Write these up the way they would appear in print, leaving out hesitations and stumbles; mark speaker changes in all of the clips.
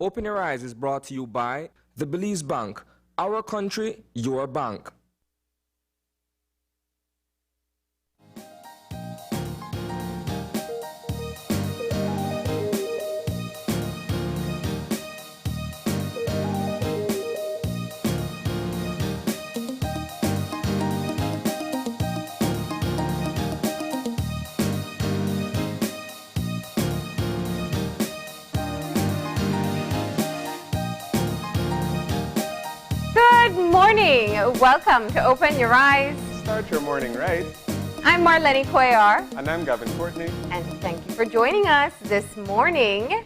Speaker 1: Open Your Eyes is brought to you by the Belize Bank. Our country, your bank.
Speaker 2: Good morning. Welcome to Open Your Eyes.
Speaker 3: Start your morning right.
Speaker 2: I'm Marlene Cuellar.
Speaker 3: And I'm Gavin Courtney.
Speaker 2: And thank you for joining us this morning.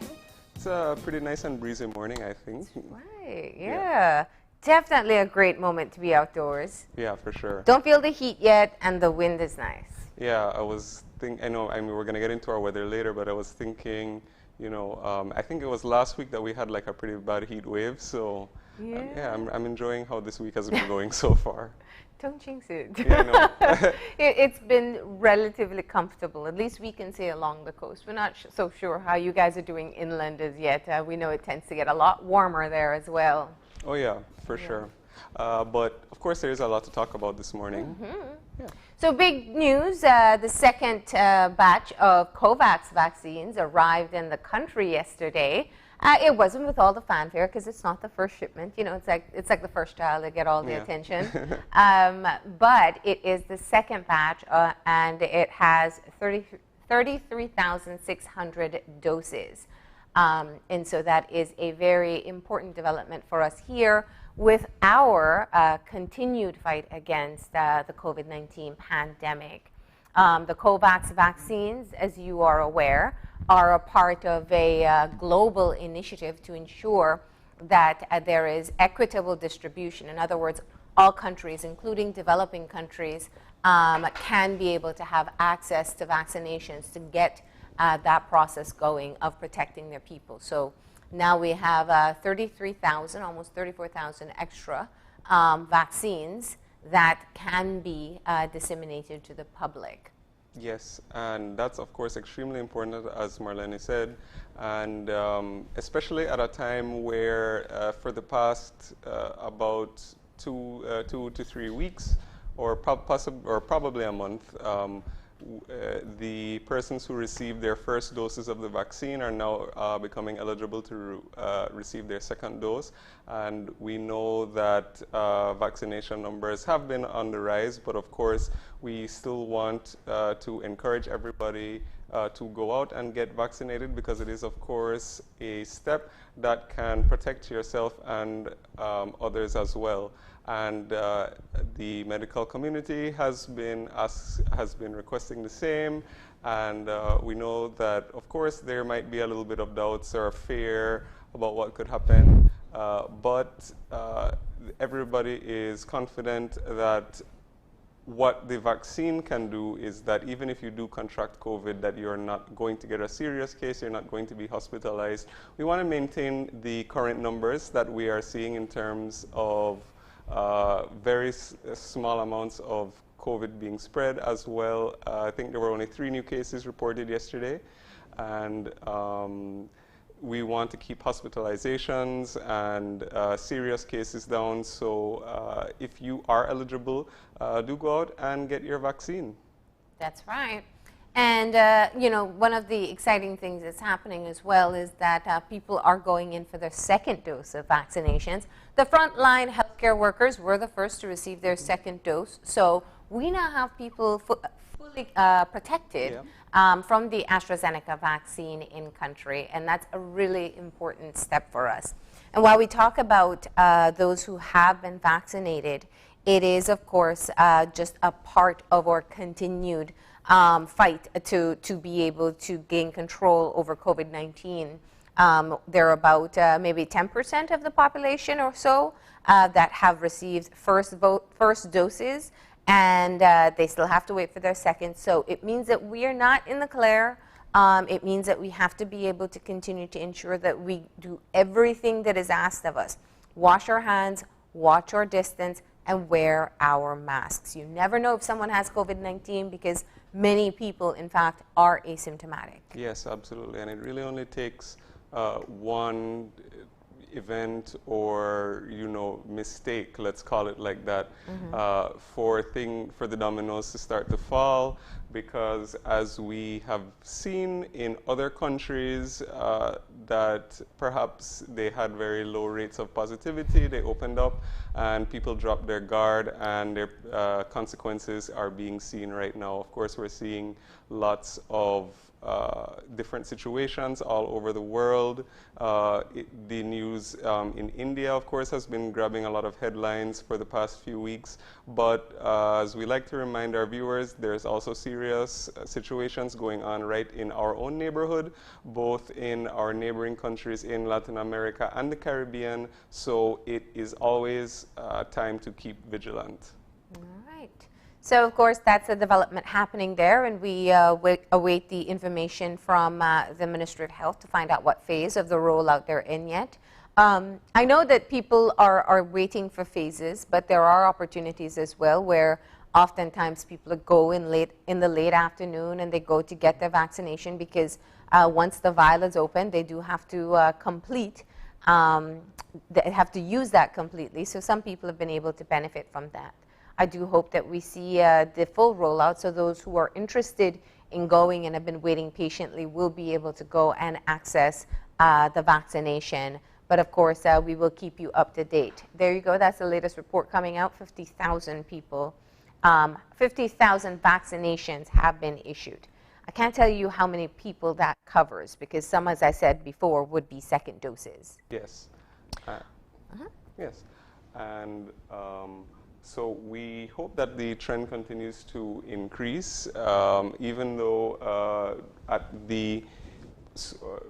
Speaker 3: It's a pretty nice and breezy morning, I think.
Speaker 2: Right, yeah. Definitely a great moment to be outdoors.
Speaker 3: Yeah, for sure.
Speaker 2: Don't feel the heat yet, and the wind is nice.
Speaker 3: Yeah, I know, we're going to get into our weather later, but I was thinking, I think it was last week that we had like a pretty bad heat wave, so I'm enjoying how this week has been going so far.
Speaker 2: Don't jinx it.
Speaker 3: Yeah, no.
Speaker 2: It's been relatively comfortable. At least we can say along the coast. We're not so sure how you guys are doing inland as yet. We know it tends to get a lot warmer there as well.
Speaker 3: Oh yeah, for sure. But of course there is a lot to talk about this morning.
Speaker 2: Mm-hmm. Yeah. So big news, the second batch of COVAX vaccines arrived in the country yesterday. It wasn't with all the fanfare because it's not the first shipment. You know, it's like the first child to get all the attention. But it is the second batch, and it has 33,600 doses. And so that is a very important development for us here with our continued fight against the COVID-19 pandemic. The COVAX vaccines, as you are aware, are a part of a global initiative to ensure that there is equitable distribution. In other words, all countries, including developing countries, can be able to have access to vaccinations to get that process going of protecting their people. So now we have 33,000, almost 34,000 extra vaccines that can be disseminated to the public.
Speaker 3: Yes, and that's of course extremely important, as Marlene said, and especially at a time where for the past about 2 to 3 weeks, or probably a month, the persons who received their first doses of the vaccine are now becoming eligible to receive their second dose. And we know that vaccination numbers have been on the rise, but of course we still want to encourage everybody to go out and get vaccinated, because it is of course a step that can protect yourself and others as well. And the medical community has been requesting the same, and we know that of course there might be a little bit of doubts or fear about what could happen, but everybody is confident that what the vaccine can do is that even if you do contract COVID, that you're not going to get a serious case, you're not going to be hospitalized. We want to maintain the current numbers that we are seeing in terms of very small amounts of COVID being spread as well. I think there were only 3 new cases reported yesterday, and we want to keep hospitalizations and serious cases down. So if you are eligible, do go out and get your vaccine.
Speaker 2: That's right. And, one of the exciting things that's happening as well is that people are going in for their second dose of vaccinations. The frontline healthcare workers were the first to receive their second dose. So we now have people fully protected from the AstraZeneca vaccine in country. And that's a really important step for us. And while we talk about those who have been vaccinated, it is, of course, just a part of our continued fight to be able to gain control over COVID-19. There are about maybe 10% of the population or so that have received first doses, and they still have to wait for their second. So it means that we are not in the clear. It means that we have to be able to continue to ensure that we do everything that is asked of us. Wash our hands, watch our distance, and wear our masks. You never know if someone has COVID-19 because many people, in fact, are asymptomatic.
Speaker 3: Yes, absolutely. And it really only takes one event or, mistake, let's call it like that, for the dominoes to start to fall, because as we have seen in other countries that perhaps they had very low rates of positivity, they opened up and people dropped their guard, and their consequences are being seen right now. Of course, we're seeing lots of different situations all over the world. The news in India, of course, has been grabbing a lot of headlines for the past few weeks. But as we like to remind our viewers, there's also serious situations going on right in our own neighborhood, both in our neighboring countries in Latin America and the Caribbean. So it is always time to keep vigilant.
Speaker 2: All right. So, of course, that's a development happening there, and we await the information from the Ministry of Health to find out what phase of the rollout they're in yet. I know that people are waiting for phases, but there are opportunities as well where oftentimes people go in the late afternoon and they go to get their vaccination, because once the vial is open, they do have to complete, they have to use that completely. So some people have been able to benefit from that. I do hope that we see the full rollout, so those who are interested in going and have been waiting patiently will be able to go and access the vaccination. But of course, we will keep you up to date. There you go. That's the latest report coming out. 50,000 people, 50,000 vaccinations have been issued. I can't tell you how many people that covers, because some, as I said before, would be second doses.
Speaker 3: Yes. Yes. And so we hope that the trend continues to increase, even though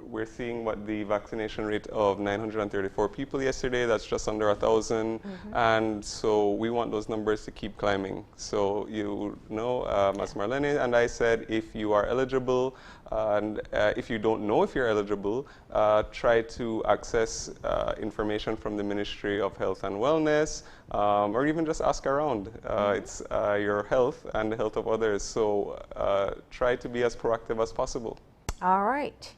Speaker 3: we're seeing the vaccination rate of 934 people yesterday. That's just under 1,000, and so we want those numbers to keep climbing. So as Marlene and I said, if you are eligible, and if you don't know if you're eligible, try to access information from the Ministry of Health and Wellness, or even just ask around. It's your health and the health of others, so try to be as proactive as possible.
Speaker 2: All right.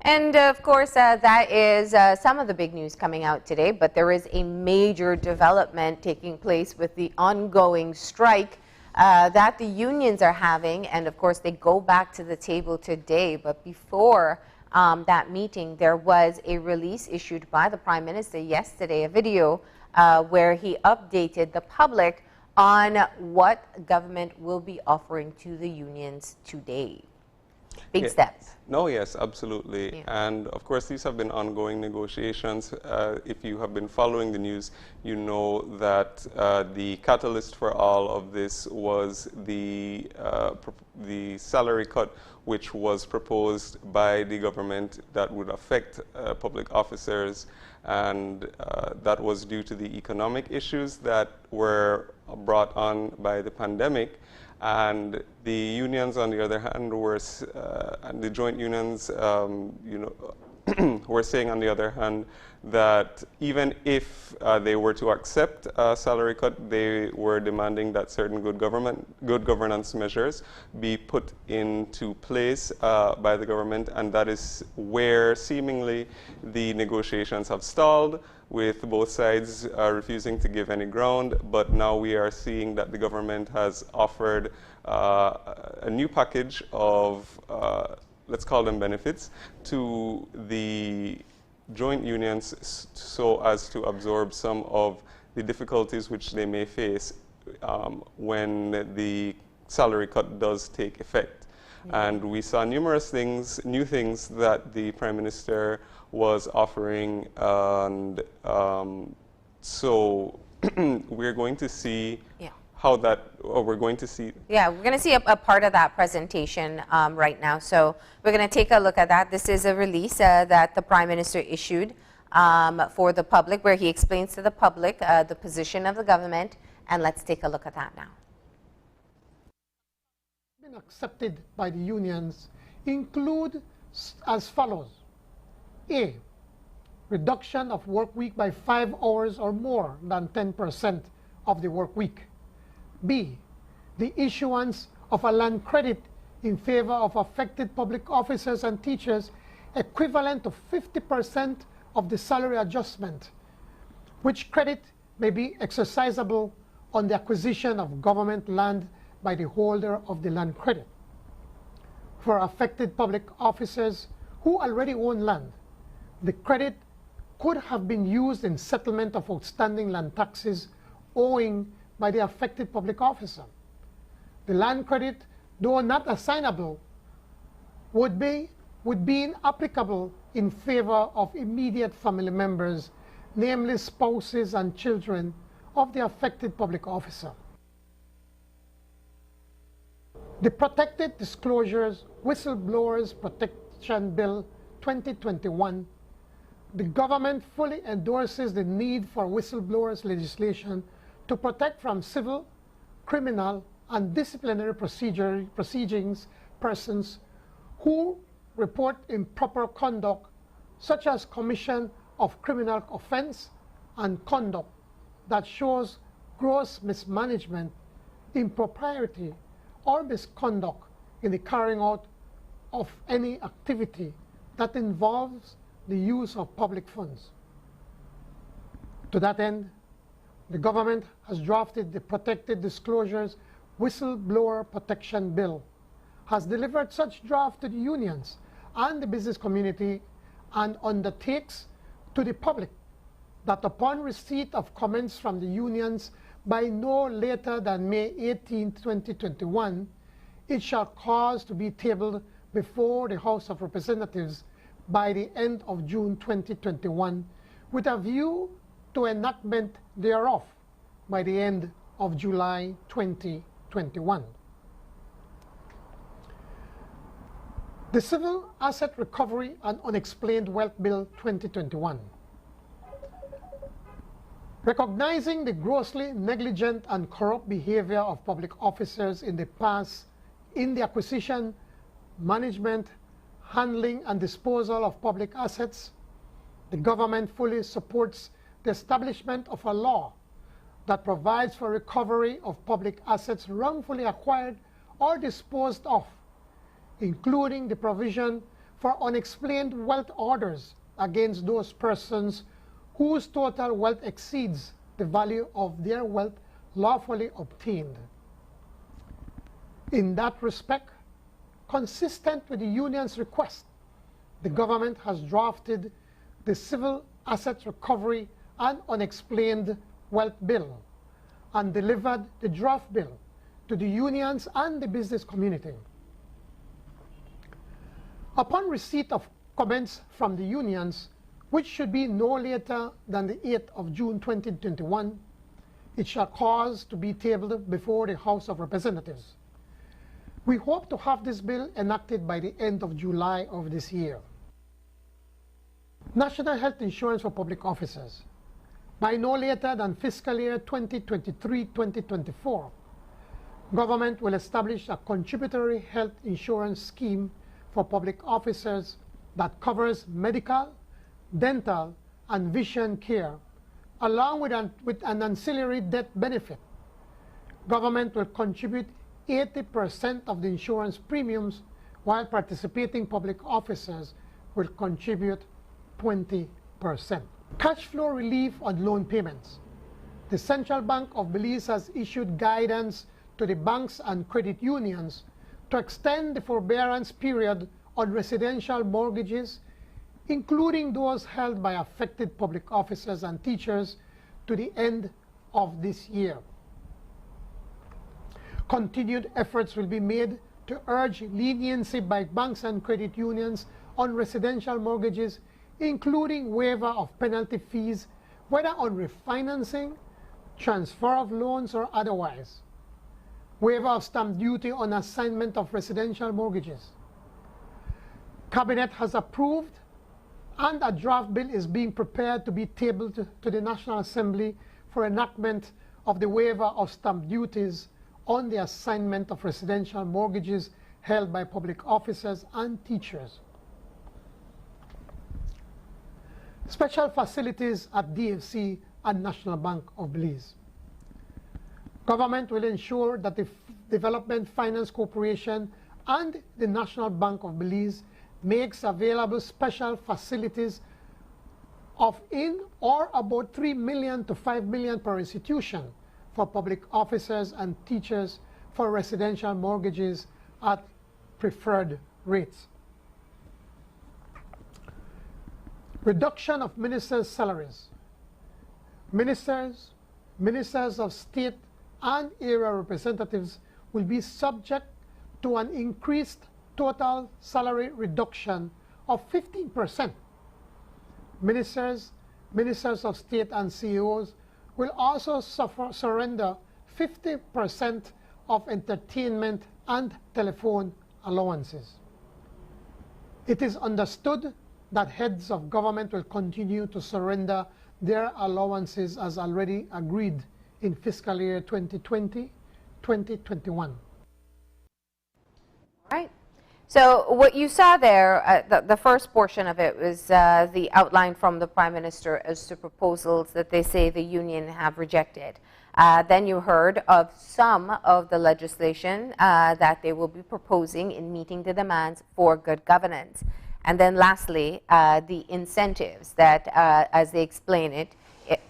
Speaker 2: And of course, that is some of the big news coming out today, but there is a major development taking place with the ongoing strike that the unions are having. And of course, they go back to the table today. But before that meeting, there was a release issued by the Prime Minister yesterday, a video where he updated the public on what government will be offering to the unions today. Big step.
Speaker 3: No, yes, absolutely.
Speaker 2: Yeah.
Speaker 3: And of course, these have been ongoing negotiations. If you have been following the news, you know that the catalyst for all of this was the salary cut, which was proposed by the government that would affect public officers. And that was due to the economic issues that were brought on by the pandemic. And the unions, on the other hand, and the joint unions, were saying, on the other hand, that even if they were to accept a salary cut, they were demanding that certain good governance measures be put into place by the government, and that is where seemingly the negotiations have stalled, with both sides refusing to give any ground. But now we are seeing that the government has offered a new package of, let's call them benefits, to the joint unions, so as to absorb some of the difficulties which they may face when the salary cut does take effect. And we saw numerous new things that the Prime Minister was offering, and so we're going to see how that, or we're going to see.
Speaker 2: Yeah, we're going to see a part of that presentation right now. So we're going to take a look at that. This is a release that the Prime Minister issued for the public, where he explains to the public the position of the government, and let's take a look at that now.
Speaker 4: Been accepted by the unions include as follows. A, reduction of work week by 5 hours or more than 10% of the work week. B, the issuance of a land credit in favor of affected public officers and teachers equivalent to 50% of the salary adjustment, which credit may be exercisable on the acquisition of government land by the holder of the land credit. For affected public officers who already own land, the credit could have been used in settlement of outstanding land taxes owing by the affected public officer. The land credit, though not assignable, would be inapplicable in favor of immediate family members, namely spouses and children of the affected public officer. The Protected Disclosures Whistleblowers Protection Bill 2021, the government fully endorses the need for whistleblowers legislation to protect from civil, criminal, and disciplinary proceedings persons who report improper conduct, such as commission of criminal offense and conduct that shows gross mismanagement, impropriety, or misconduct in the carrying out of any activity that involves the use of public funds. To that end, the government has drafted the Protected Disclosures Whistleblower Protection Bill, has delivered such draft to the unions and the business community, and undertakes to the public that upon receipt of comments from the unions by no later than May 18, 2021, it shall cause to be tabled before the House of Representatives by the end of June 2021, with a view to enactment thereof by the end of July 2021. The Civil Asset Recovery and Unexplained Wealth Bill 2021. Recognizing the grossly negligent and corrupt behavior of public officers in the past in the acquisition, management, handling, and disposal of public assets, the government fully supports the establishment of a law that provides for recovery of public assets wrongfully acquired or disposed of, including the provision for unexplained wealth orders against those persons whose total wealth exceeds the value of their wealth lawfully obtained. In that respect, consistent with the union's request, the government has drafted the Civil Asset Recovery and Unexplained Wealth Bill and delivered the draft bill to the unions and the business community. Upon receipt of comments from the unions, which should be no later than the 8th of June 2021, it shall cause to be tabled before the House of Representatives. We hope to have this bill enacted by the end of July of this year. National Health Insurance for Public Officers. By no later than fiscal year 2023-2024, government will establish a contributory health insurance scheme for public officers that covers medical, dental, and vision care, along with an ancillary death benefit. Government will contribute 80% of the insurance premiums, while participating public officers will contribute 20%. Cash flow relief on loan payments. The Central Bank of Belize has issued guidance to the banks and credit unions to extend the forbearance period on residential mortgages, including those held by affected public officers and teachers, to the end of this year. Continued efforts will be made to urge leniency by banks and credit unions on residential mortgages, including waiver of penalty fees, whether on refinancing, transfer of loans, or otherwise. Waiver of stamp duty on assignment of residential mortgages. Cabinet has approved, and a draft bill is being prepared to be tabled to the National Assembly for enactment of the waiver of stamp duties on the assignment of residential mortgages held by public officers and teachers. Special facilities at DFC and National Bank of Belize. Government will ensure that the Development Finance Corporation and the National Bank of Belize makes available special facilities of in or about 3 million to 5 million per institution for public officers and teachers for residential mortgages at preferred rates. Reduction of ministers' salaries. Ministers of state and area representatives will be subject to an increased total salary reduction of 15%. Ministers of state and CEOs will also surrender 50% of entertainment and telephone allowances. It is understood that heads of government will continue to surrender their allowances as already agreed in fiscal year 2020-2021.
Speaker 2: All right. So what you saw there, the first portion of it was the outline from the Prime Minister as to proposals that they say the union have rejected. Then you heard of some of the legislation that they will be proposing in meeting the demands for good governance. And then lastly, the incentives that, as they explain it,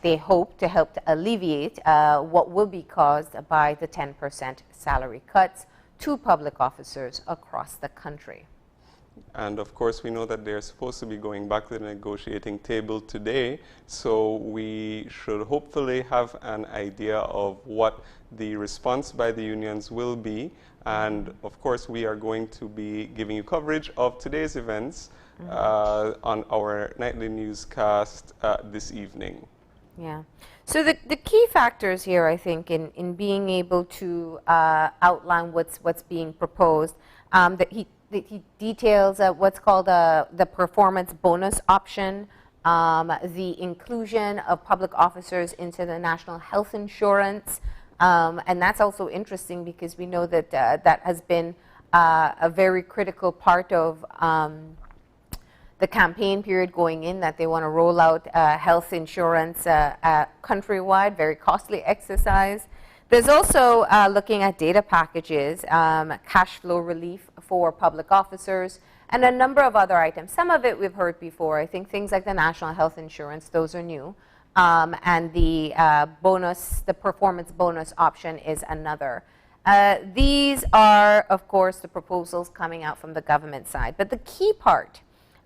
Speaker 2: they hope to help to alleviate what will be caused by the 10% salary cuts to public officers across the country.
Speaker 3: And of course, we know that they're supposed to be going back to the negotiating table today, so we should hopefully have an idea of what the response by the unions will be. And of course, we are going to be giving you coverage of today's events on our nightly newscast this evening.
Speaker 2: Yeah. So the key factors here, I think, in being able to outline what's being proposed, that he details what's called the performance bonus option, the inclusion of public officers into the national health insurance, and that's also interesting because we know that that has been a very critical part of the campaign period going in, that they want to roll out health insurance countrywide, very costly exercise. There's also looking at data packages, cash flow relief for public officers, and a number of other items. Some of it we've heard before. I think things like the national health insurance, those are new. And the bonus, the performance bonus option is another. These are, of course, the proposals coming out from the government side. But the key part,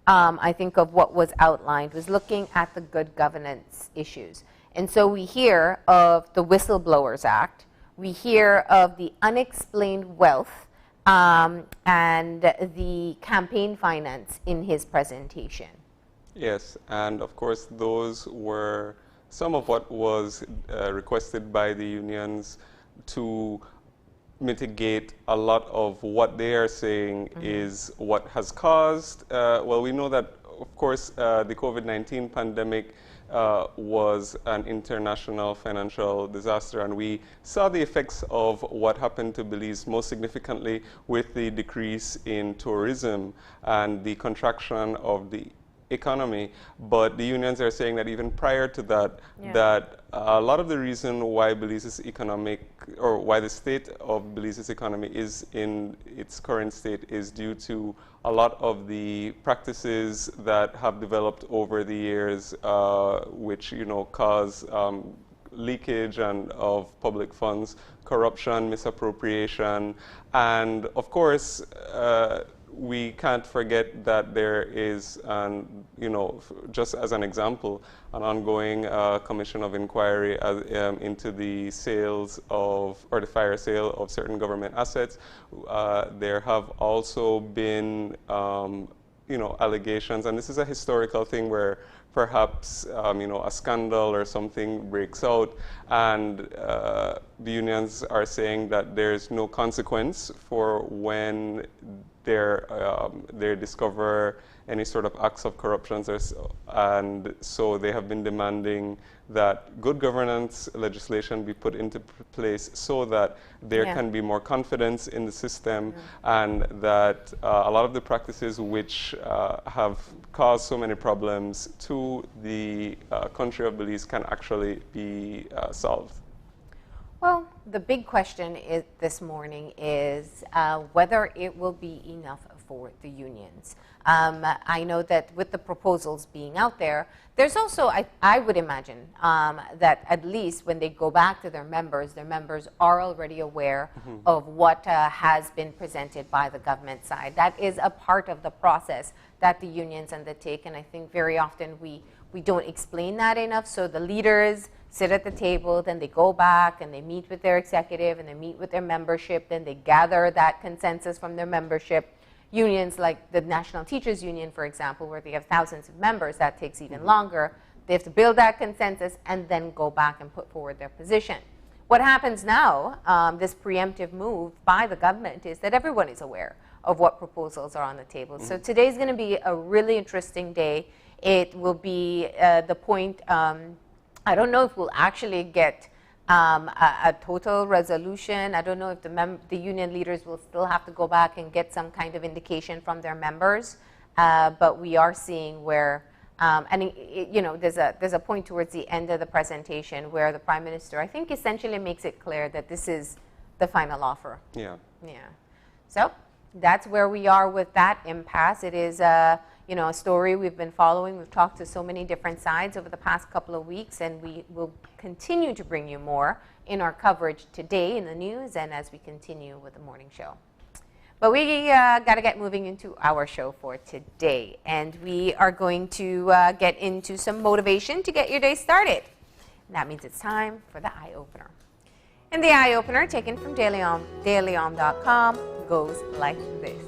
Speaker 2: I think, of what was outlined was looking at the good governance issues. And so we hear of the Whistleblowers Act, we hear of the unexplained wealth, and the campaign finance in his presentation.
Speaker 3: Yes, and of course those were some of what was requested by the unions to mitigate a lot of what they are saying is what has caused, well, we know that, of course, the COVID-19 pandemic was an international financial disaster, and we saw the effects of what happened to Belize most significantly with the decrease in tourism and the contraction of the economy. But the unions are saying that even prior to that, that a lot of the reason why Belize's economic, or why the state of Belize's economy is in its current state, is due to a lot of the practices that have developed over the years, which, you know, cause leakage and of public funds, corruption, misappropriation, and of course, we can't forget that there is, you know, just as an example, an ongoing commission of inquiry into the sales of, or the fire sale of certain government assets. There have also been, you know, allegations, and this is a historical thing where perhaps, you know, a scandal or something breaks out, and the unions are saying that there's no consequence for when they discover any sort of acts of corruption, and so they have been demanding that good governance legislation be put into place so that there can be more confidence in the system, and that a lot of the practices which have caused so many problems to the country of Belize can actually be solved.
Speaker 2: Well, the big question this morning is whether it will be enough for the unions. I know that with the proposals being out there, there's also, I would imagine, that at least when they go back to their members are already aware of what has been presented by the government side. That is a part of the process that the unions undertake, and I think very often we don't explain that enough. So the leaders sit at the table, then they go back and they meet with their executive and they meet with their membership, then they gather that consensus from their membership. Unions like the National Teachers Union, for example, where they have thousands of members, that takes even longer. They have to build that consensus and then go back and put forward their position. What happens now, this preemptive move by the government, is that everyone is aware of what proposals are on the table. So today's going to be a really interesting day. It will be the point, I don't know if we'll actually get a total resolution. I don't know if the union leaders will still have to go back and get some kind of indication from their members. But we are seeing where, you know, there's a point towards the end of the presentation where the Prime Minister, I think, essentially makes it clear that this is the final offer.
Speaker 3: Yeah.
Speaker 2: Yeah. So that's where we are with that impasse. It is you know, a story we've been following. We've talked to so many different sides over the past couple of weeks, and we will continue to bring you more in our coverage today in the news and as we continue with the morning show. But we got to get moving into our show for today, and we are going to get into some motivation to get your day started. And that means it's time for the eye opener. And the eye opener, taken from dailyom.com, goes like this.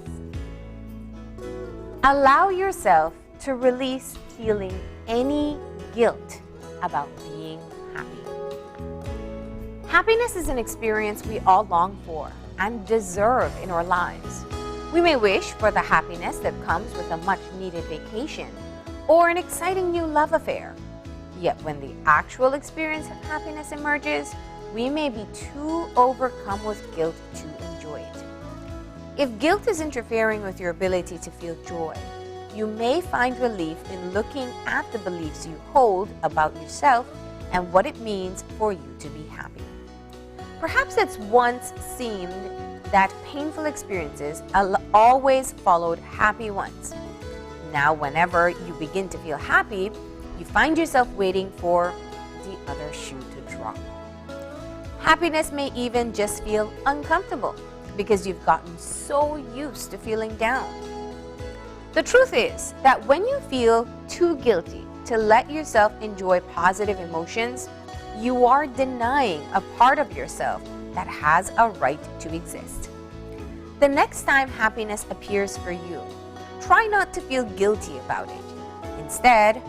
Speaker 2: Allow yourself to release feeling any guilt about being happy. Happiness is an experience we all long for and deserve in our lives. We may wish for the happiness that comes with a much-needed vacation or an exciting new love affair. Yet when the actual experience of happiness emerges, we may be too overcome with guilt to enjoy it. If guilt is interfering with your ability to feel joy, you may find relief in looking at the beliefs you hold about yourself and what it means for you to be happy. Perhaps it's once seemed that painful experiences always followed happy ones. Now, whenever you begin to feel happy, you find yourself waiting for the other shoe to drop. Happiness may even just feel uncomfortable because you've gotten so used to feeling down. The truth is that when you feel too guilty to let yourself enjoy positive emotions, you are denying a part of yourself that has a right to exist. The next time happiness appears for you, try not to feel guilty about it. Instead,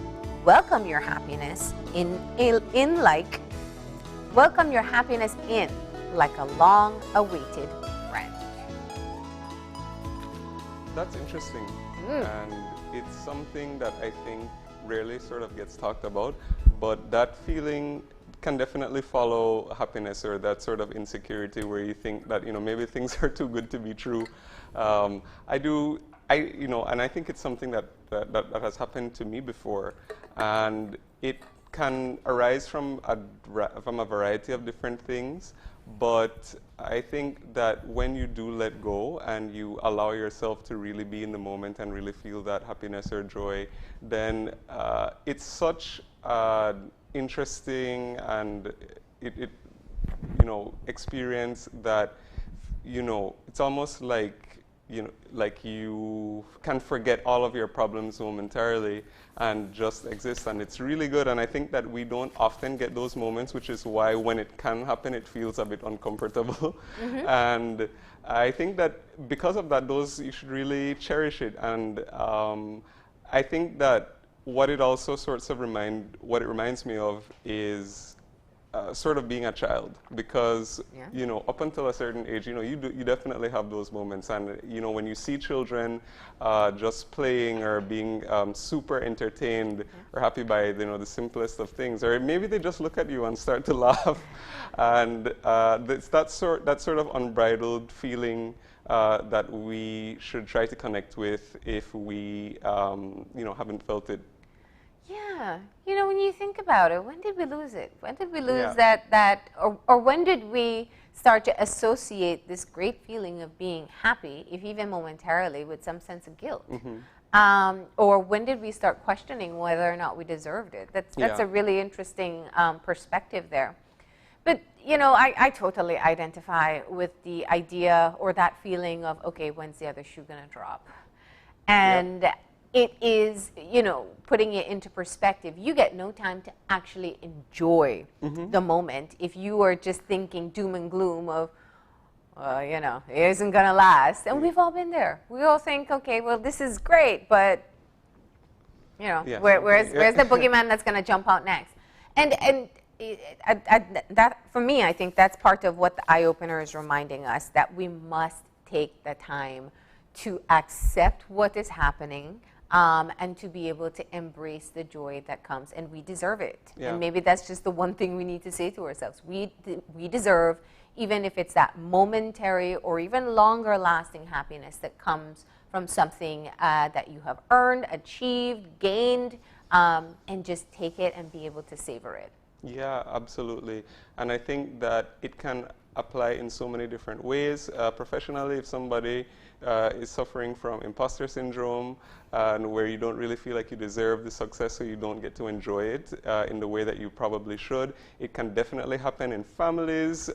Speaker 2: welcome your happiness in like a long-awaited friend.
Speaker 3: That's interesting. And it's something that I think rarely sort of gets talked about, but that feeling can definitely follow happiness, or that sort of insecurity where you think that, you know, maybe things are too good to be true. You know, and I think it's something that has happened to me before, and it can arise from a variety of different things. But I think that when you do let go and you allow yourself to really be in the moment and really feel that happiness or joy, then it's such an interesting and you know, experience that, you know, it's almost like, you know, like you can forget all of your problems momentarily and just exist, and it's really good. And I think that we don't often get those moments, which is why when it can happen, it feels a bit uncomfortable. And I think that because of that, you should really cherish it. And I think that what it also reminds me of is sort of being a child, because you know, up until a certain age, you know, you definitely have those moments, and you know, when you see children just playing or being super entertained or happy by, you know, the simplest of things, or maybe they just look at you and start to laugh, and it's that sort of unbridled feeling that we should try to connect with if we you know, haven't felt it.
Speaker 2: Yeah, you know, when you think about it, when did we lose it? When did we lose that or when did we start to associate this great feeling of being happy, if even momentarily, with some sense of guilt? Or when did we start questioning whether or not we deserved it? That's a really interesting perspective there. But, you know, I totally identify with the idea or that feeling of, okay, when's the other shoe going to drop? And it is, you know, putting it into perspective, you get no time to actually enjoy the moment if you are just thinking doom and gloom of, you know, it isn't going to last. And we've all been there. We all think, okay, well, this is great, but, you know, where's the boogeyman that's going to jump out next? And that, for me, I think that's part of what the eye-opener is reminding us, that we must take the time to accept what is happening, and to be able to embrace the joy that comes, and we deserve it. And maybe that's just the one thing we need to say to ourselves. We deserve, even if it's that momentary or even longer lasting happiness that comes from something that you have earned, achieved, gained, and just take it and be able to savor it.
Speaker 3: Yeah, absolutely. And I think that it can apply in so many different ways. Professionally, if somebody is suffering from imposter syndrome, and where you don't really feel like you deserve the success, so you don't get to enjoy it in the way that you probably should. It can definitely happen in families,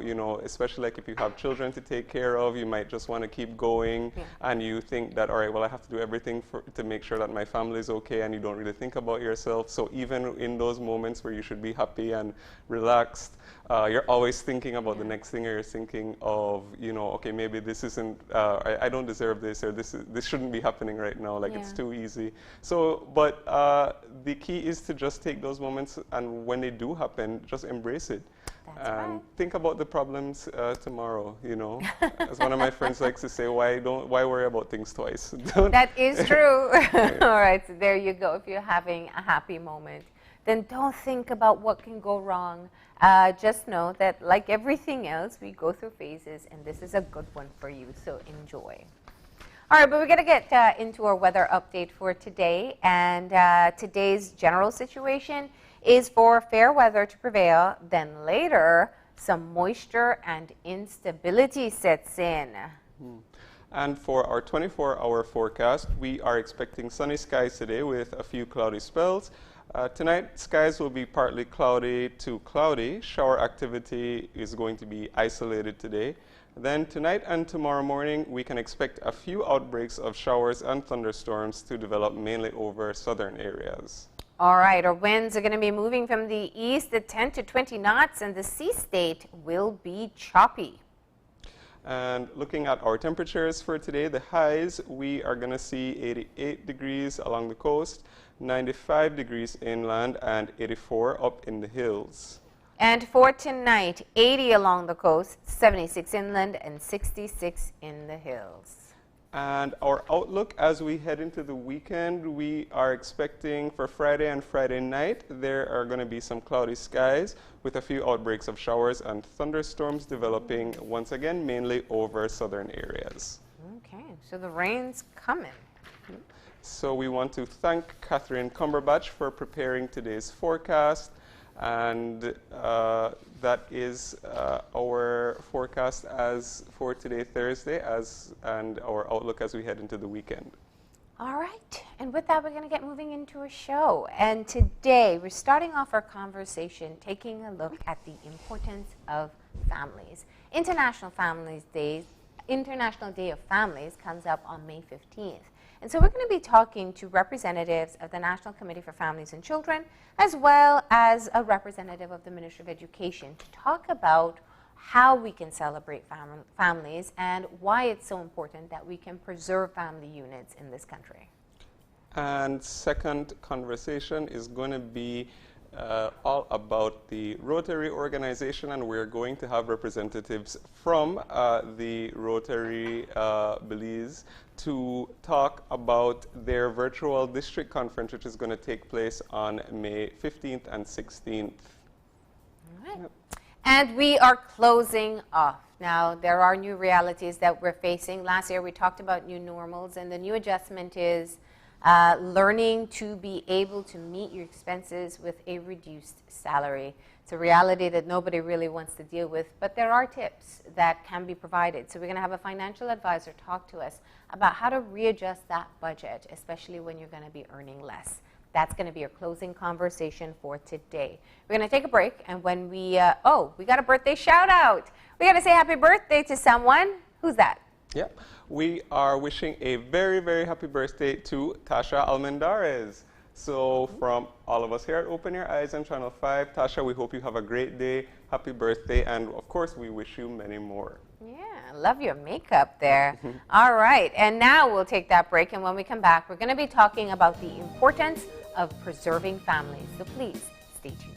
Speaker 3: you know, especially like if you have children to take care of, you might just want to keep going, and you think that, all right, well, I have to do everything to make sure that my family is okay, and you don't really think about yourself. So even in those moments where you should be happy and relaxed, you're always thinking about the next thing, or you're thinking of, you know, okay, maybe this isn't, I don't deserve this, or this shouldn't be happening right now, like it's too easy. So, but the key is to just take those moments, and when they do happen, just embrace it. And think about the problems tomorrow, you know. As one of my friends likes to say, why worry about things twice?
Speaker 2: That is true. All right, so there you go. If you're having a happy moment, then don't think about what can go wrong. Just know that, like everything else, we go through phases, and this is a good one for you, so enjoy. All right, but we're going to get into our weather update for today, and today's general situation is for fair weather to prevail, then later some moisture and instability sets in.
Speaker 3: And for our 24-hour forecast, we are expecting sunny skies today with a few cloudy spells. Tonight, skies will be partly cloudy to cloudy. Shower activity is going to be isolated today. Then tonight and tomorrow morning, we can expect a few outbreaks of showers and thunderstorms to develop mainly over southern areas.
Speaker 2: All right, our winds are going to be moving from the east at 10 to 20 knots, and the sea state will be choppy.
Speaker 3: And looking at our temperatures for today, the highs, we are going to see 88 degrees along the coast, 95 degrees inland, and 84 up in the hills.
Speaker 2: And for tonight, 80 along the coast, 76 inland, and 66 in the hills.
Speaker 3: And our outlook as we head into the weekend, we are expecting for Friday and Friday night, there are going to be some cloudy skies with a few outbreaks of showers and thunderstorms developing once again, mainly over southern areas.
Speaker 2: Okay, so the rain's coming.
Speaker 3: So we want to thank Catherine Cumberbatch for preparing today's forecast. And that is our forecast as for today, Thursday, and our outlook as we head into the weekend.
Speaker 2: All right, and with that, we're going to get moving into a show. And today, we're starting off our conversation taking a look at the importance of families. International Day of Families comes up on May 15th. And so we're going to be talking to representatives of the National Committee for Families and Children, as well as a representative of the Ministry of Education, to talk about how we can celebrate families and why it's so important that we can preserve family units in this country.
Speaker 3: And second conversation is going to be all about the Rotary organization, and we're going to have representatives from the Rotary Belize to talk about their virtual district conference, which is going to take place on May 15th and 16th.
Speaker 2: All right. Yep. And we are closing off. Now, there are new realities that we're facing. Last year, we talked about new normals, and the new adjustment is learning to be able to meet your expenses with a reduced salary. It's a reality that nobody really wants to deal with, but there are tips that can be provided. So we're going to have a financial advisor talk to us about how to readjust that budget, especially when you're going to be earning less. That's going to be our closing conversation for today. We're going to take a break, and when we got a birthday shout out. We got to say happy birthday to someone. Who's that?
Speaker 3: Yep. We are wishing a very, very happy birthday to Tasha Almendarez. So from all of us here at Open Your Eyes and Channel 5, Tasha, we hope you have a great day. Happy birthday. And of course, we wish you many more.
Speaker 2: Yeah, I love your makeup there. All right. And now we'll take that break. And when we come back, we're going to be talking about the importance of preserving families. So please stay tuned.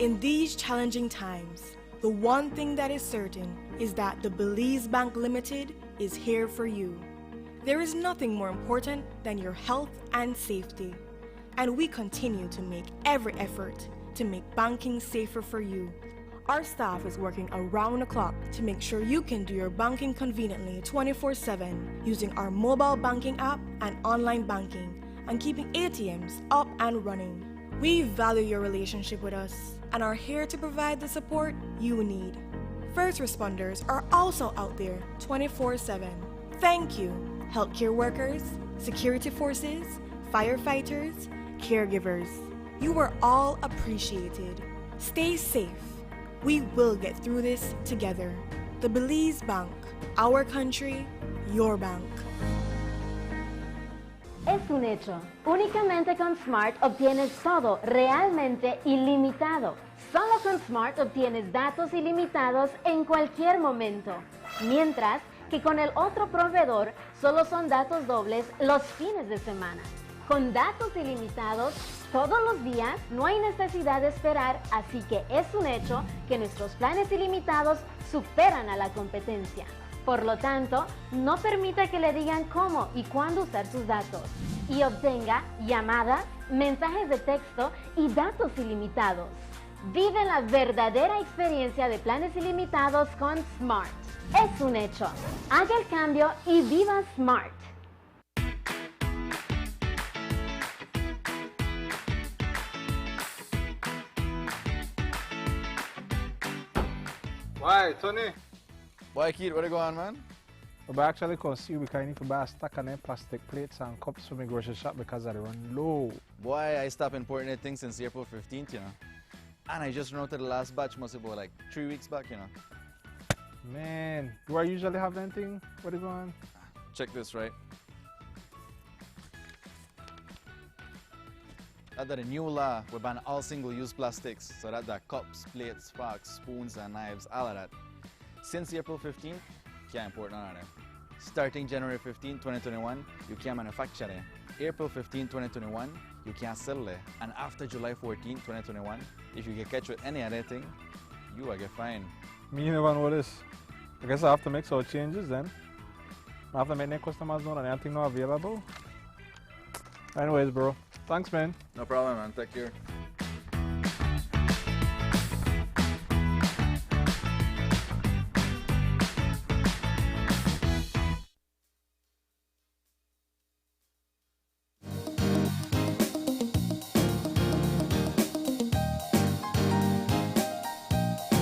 Speaker 5: In these challenging times, the one thing that is certain is that the Belize Bank Limited is here for you. There is nothing more important than your health and safety, and we continue to make every effort to make banking safer for you. Our staff is working around the clock to make sure you can do your banking conveniently 24/7 using our mobile banking app and online banking and keeping ATMs up and running. We value your relationship with us and are here to provide the support you need. First responders are also out there 24/7. Thank you, healthcare workers, security forces, firefighters, caregivers. You are all appreciated. Stay safe. We will get through this together. The Belize Bank, our country, your bank.
Speaker 6: Es un hecho. Únicamente con Smart obtienes todo realmente ilimitado. Solo con Smart obtienes datos ilimitados en cualquier momento. Mientras que con el otro proveedor solo son datos dobles los fines de semana. Con datos ilimitados todos los días no hay necesidad de esperar, así que es un hecho que nuestros planes ilimitados superan a la competencia. Por lo tanto, no permita que le digan cómo y cuándo usar sus datos y obtenga llamadas, mensajes de texto y datos ilimitados. Vive la verdadera experiencia de planes ilimitados con Smart. Es un hecho. Haga el cambio y viva Smart.
Speaker 7: Why, Tony?
Speaker 8: Why, Keith, where you going, man?
Speaker 7: But actually come see you because I need to buy a stack of them plastic plates and cups for my grocery shop because I run low.
Speaker 8: Boy, I stopped importing that thing since April 15th, you know. And I just routed the last batch, must be about like 3 weeks back, you know.
Speaker 7: Man, do I usually have anything? Where you going?
Speaker 8: Check this, right? Under the new law, we ban all single-use plastics, so that the cups, plates, forks, spoons, and knives, all of that. Since April 15th, can't import none of them. Starting January 15, 2021, you can't manufacture them. April 15, 2021, you can't sell them. And after July 14, 2021, if you get catch with any other thing, you will get fined.
Speaker 7: Me never know this. I guess I have to make some changes then. I have to make the customers know that anything not available. Anyways, bro. Thanks, man.
Speaker 8: No problem, man. Take care.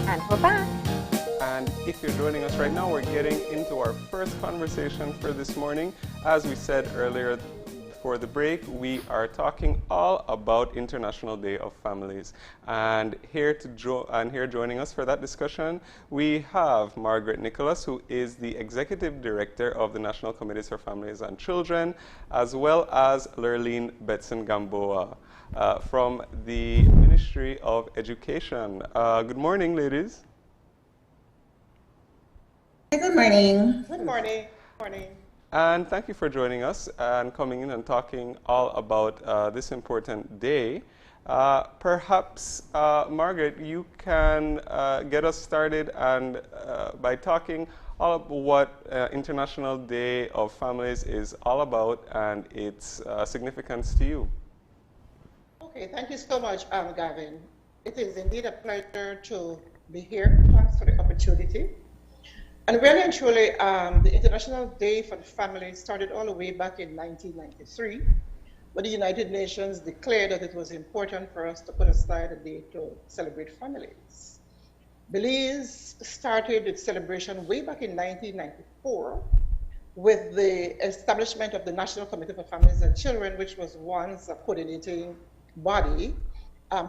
Speaker 2: And we're back.
Speaker 3: And if you're joining us right now, we're getting into our first conversation for this morning. As we said earlier before the break, we are talking all about International Day of Families. And here joining us for that discussion, we have Margaret Nicholas, who is the Executive Director of the National Committees for Families and Children, as well as Lurleen Betson-Gamboa from the Ministry of Education. Good morning, ladies.
Speaker 9: Good morning.
Speaker 10: Good morning. Morning.
Speaker 3: And thank you for joining us and coming in and talking all about this important day. Perhaps, Margaret, you can get us started and by talking all about what International Day of Families is all about and its significance to you.
Speaker 10: Okay, thank you so much, Gavin. It is indeed a pleasure to be here. Thanks for the opportunity. And really and truly, the International Day for the Family started all the way back in 1993, when the United Nations declared that it was important for us to put aside a day to celebrate families. Belize started its celebration way back in 1994 with the establishment of the National Committee for Families and Children, which was once a coordinating body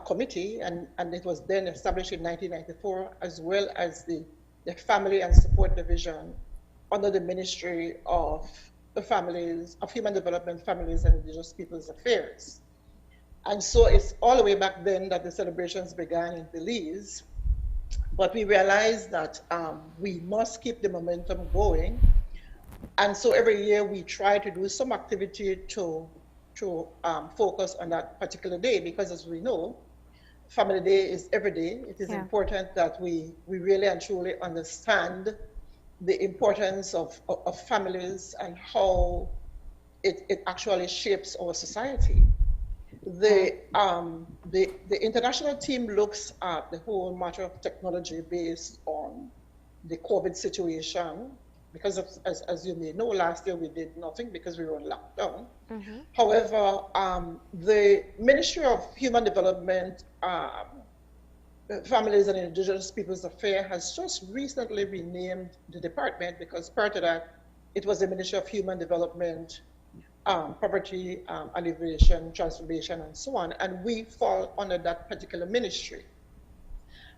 Speaker 10: committee, and it was then established in 1994, as well as the Family and Support Division under the Ministry of the Families, of Human Development, Families, and Indigenous Peoples Affairs. And so it's all the way back then that the celebrations began in Belize. But we realized that we must keep the momentum going. And so every year we try to do some activity to focus on that particular day, because as we know, Family Day is every day. It is important that we really and truly understand the importance of families and how it actually shapes our society. The international team looks at the whole matter of technology based on the COVID situation, because as you may know, last year we did nothing because we were on lockdown. Mm-hmm. However, the Ministry of Human Development, Families and Indigenous Peoples Affairs has just recently renamed the department, because prior to that, it was the Ministry of Human Development, Poverty Alleviation, Transformation, and so on, and we fall under that particular ministry.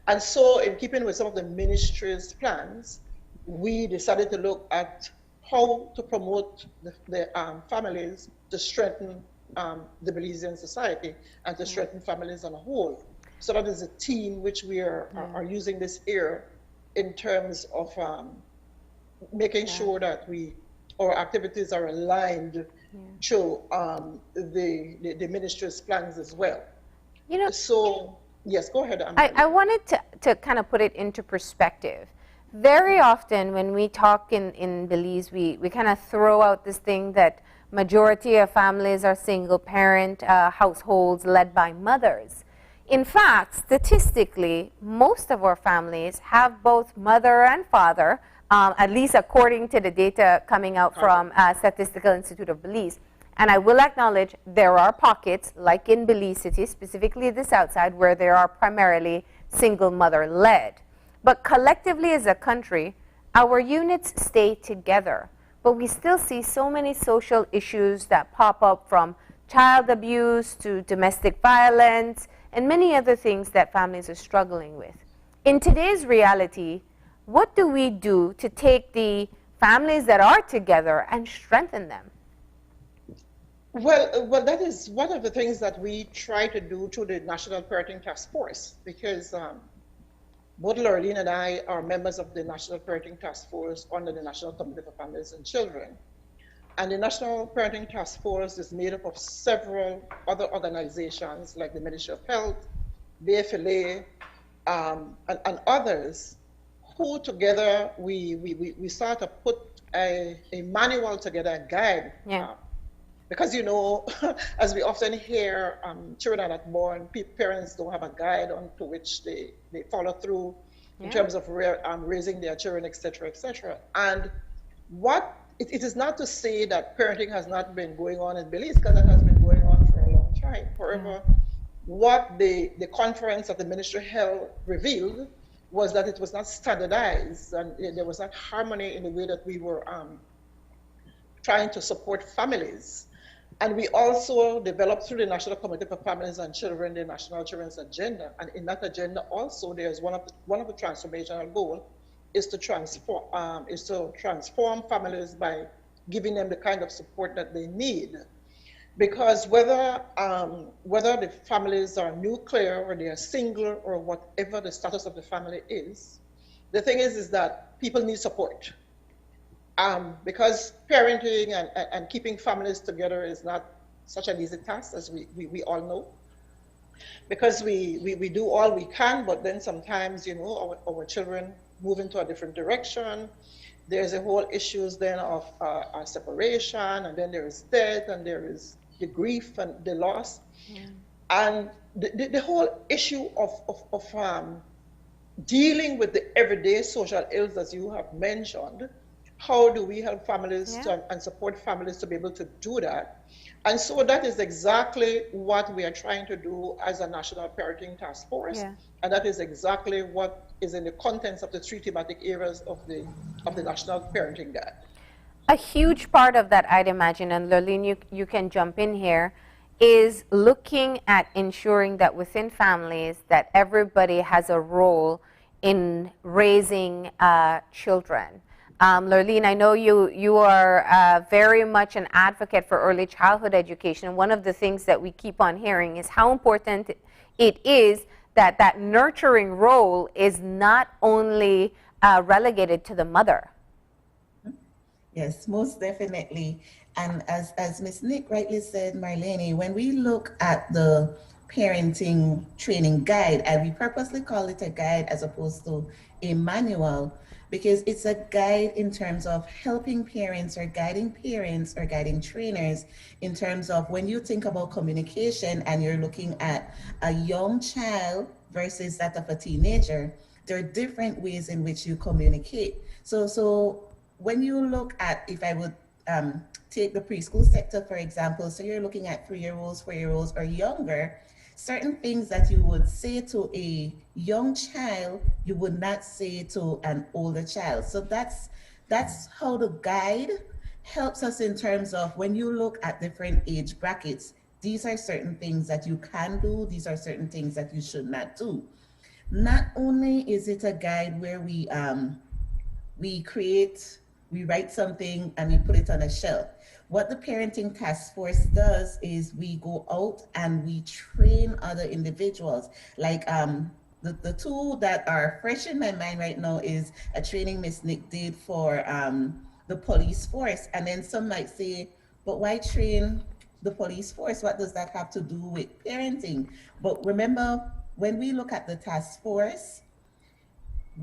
Speaker 10: And so, in keeping with some of the ministry's plans, we decided to look at how to promote the families to strengthen the Belizean society and to strengthen families on a whole. So that is a team which we are using this year in terms of making sure that our activities are aligned to the ministry's plans as well.
Speaker 2: You know,
Speaker 10: so yes, go ahead.
Speaker 2: I wanted to kind of put it into perspective. Very often when we talk in Belize, we kind of throw out this thing that majority of families are single parent households led by mothers. In fact, statistically, most of our families have both mother and father, at least according to the data coming out from Statistical Institute of Belize. And I will acknowledge there are pockets, like in Belize City, specifically the south side, where there are primarily single mother led. But collectively as a country, our units stay together. But we still see so many social issues that pop up, from child abuse to domestic violence and many other things that families are struggling with. In today's reality, what do we do to take the families that are together and strengthen them?
Speaker 10: Well, that is one of the things that we try to do through the National Parenting Task Force, because both Lorraine and I are members of the National Parenting Task Force under the National Committee for Families and Children. And the National Parenting Task Force is made up of several other organizations like the Ministry of Health, BFLA, and others, who together we start to put a manual together, a guide. Because, you know, as we often hear, children are not born, parents don't have a guide on to which they follow through in terms of raising their children, et cetera, et cetera. And it is not to say that parenting has not been going on in Belize, because it has been going on for a long time. However, what the conference of the Ministry of Health revealed was that it was not standardized, and there was not harmony in the way that we were trying to support families. And we also developed through the National Committee for Families and Children the National Children's Agenda. And in that agenda also, there's one of the transformational goals is to transform families by giving them the kind of support that they need. Because whether the families are nuclear or they are single or whatever the status of the family is, the thing is that people need support. Because parenting and keeping families together is not such an easy task, as we all know. Because we do all we can, but then sometimes, you know, our children move into a different direction. There's a whole issues then of separation, and then there is death, and there is the grief and the loss. And the whole issue of dealing with the everyday social ills as you have mentioned, how do we help families and support families to be able to do that? And so that is exactly what we are trying to do as a National Parenting Task Force.
Speaker 2: Yeah.
Speaker 10: And that is exactly what is in the contents of the 3 thematic areas of the National Parenting Guide.
Speaker 2: A huge part of that, I'd imagine, and Lurleen, you can jump in here, is looking at ensuring that within families that everybody has a role in raising children. Lurleen, I know you are very much an advocate for early childhood education. And one of the things that we keep on hearing is how important it is that that nurturing role is not only relegated to the mother.
Speaker 9: Yes, most definitely. And as Ms. Nick rightly said, Marlene, when we look at the parenting training guide, and we purposely call it a guide as opposed to a manual, because it's a guide in terms of helping parents or guiding trainers in terms of when you think about communication and you're looking at a young child versus that of a teenager, there are different ways in which you communicate. So when you look at, if I would take the preschool sector, for example, so you're looking at 3-year-olds, 4-year-olds or younger, certain things that you would say to a young child, you would not say to an older child. So that's how the guide helps us in terms of when you look at different age brackets, these are certain things that you can do, these are certain things that you should not do. Not only is it a guide where we write something and we put it on a shelf. What the Parenting Task Force does is we go out and we train other individuals. Like the two that are fresh in my mind right now is a training Miss Nick did for the police force. And then some might say, but why train the police force? What does that have to do with parenting? But remember, when we look at the task force,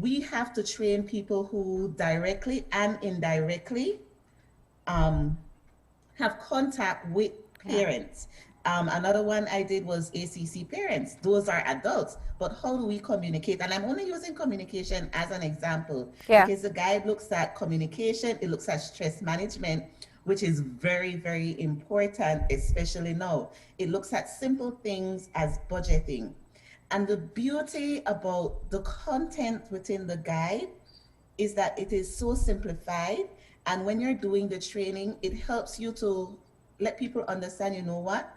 Speaker 9: we have to train people who directly and indirectly have contact with parents. Another one I did was ACC parents. Those are adults, but how do we communicate? And I'm only using communication as an example because the guide looks at communication, it looks at stress management, which is very, very important, especially now. It looks at simple things as budgeting. And the beauty about the content within the guide is that it is so simplified. And when you're doing the training, it helps you to let people understand, you know what?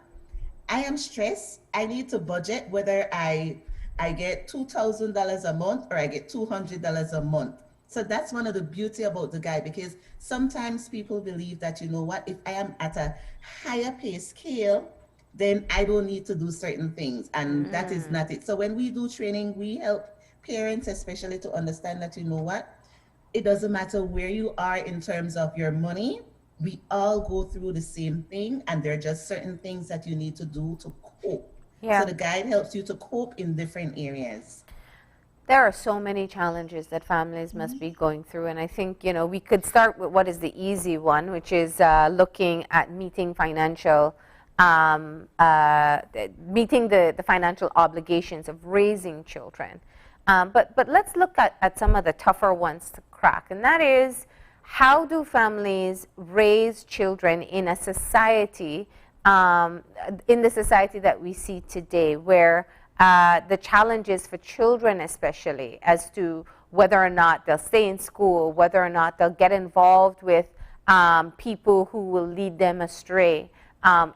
Speaker 9: I am stressed. I need to budget whether I get $2,000 a month or I get $200 a month. So that's one of the beauty about the guide, because sometimes people believe that, you know what, if I am at a higher pay scale, then I don't need to do certain things. And that is not it. So when we do training, we help parents especially to understand that, you know what, it doesn't matter where you are in terms of your money. We all go through the same thing, and there are just certain things that you need to do to cope. So the guide helps you to cope in different areas.
Speaker 2: There are so many challenges that families must be going through, and I think, you know, we could start with what is the easy one, which is looking at meeting financial meeting the financial obligations of raising children. But let's look at some of the tougher ones to crack, and that is, how do families raise children in a society, in the society that we see today, where the challenges for children especially as to whether or not they'll stay in school, whether or not they'll get involved with people who will lead them astray,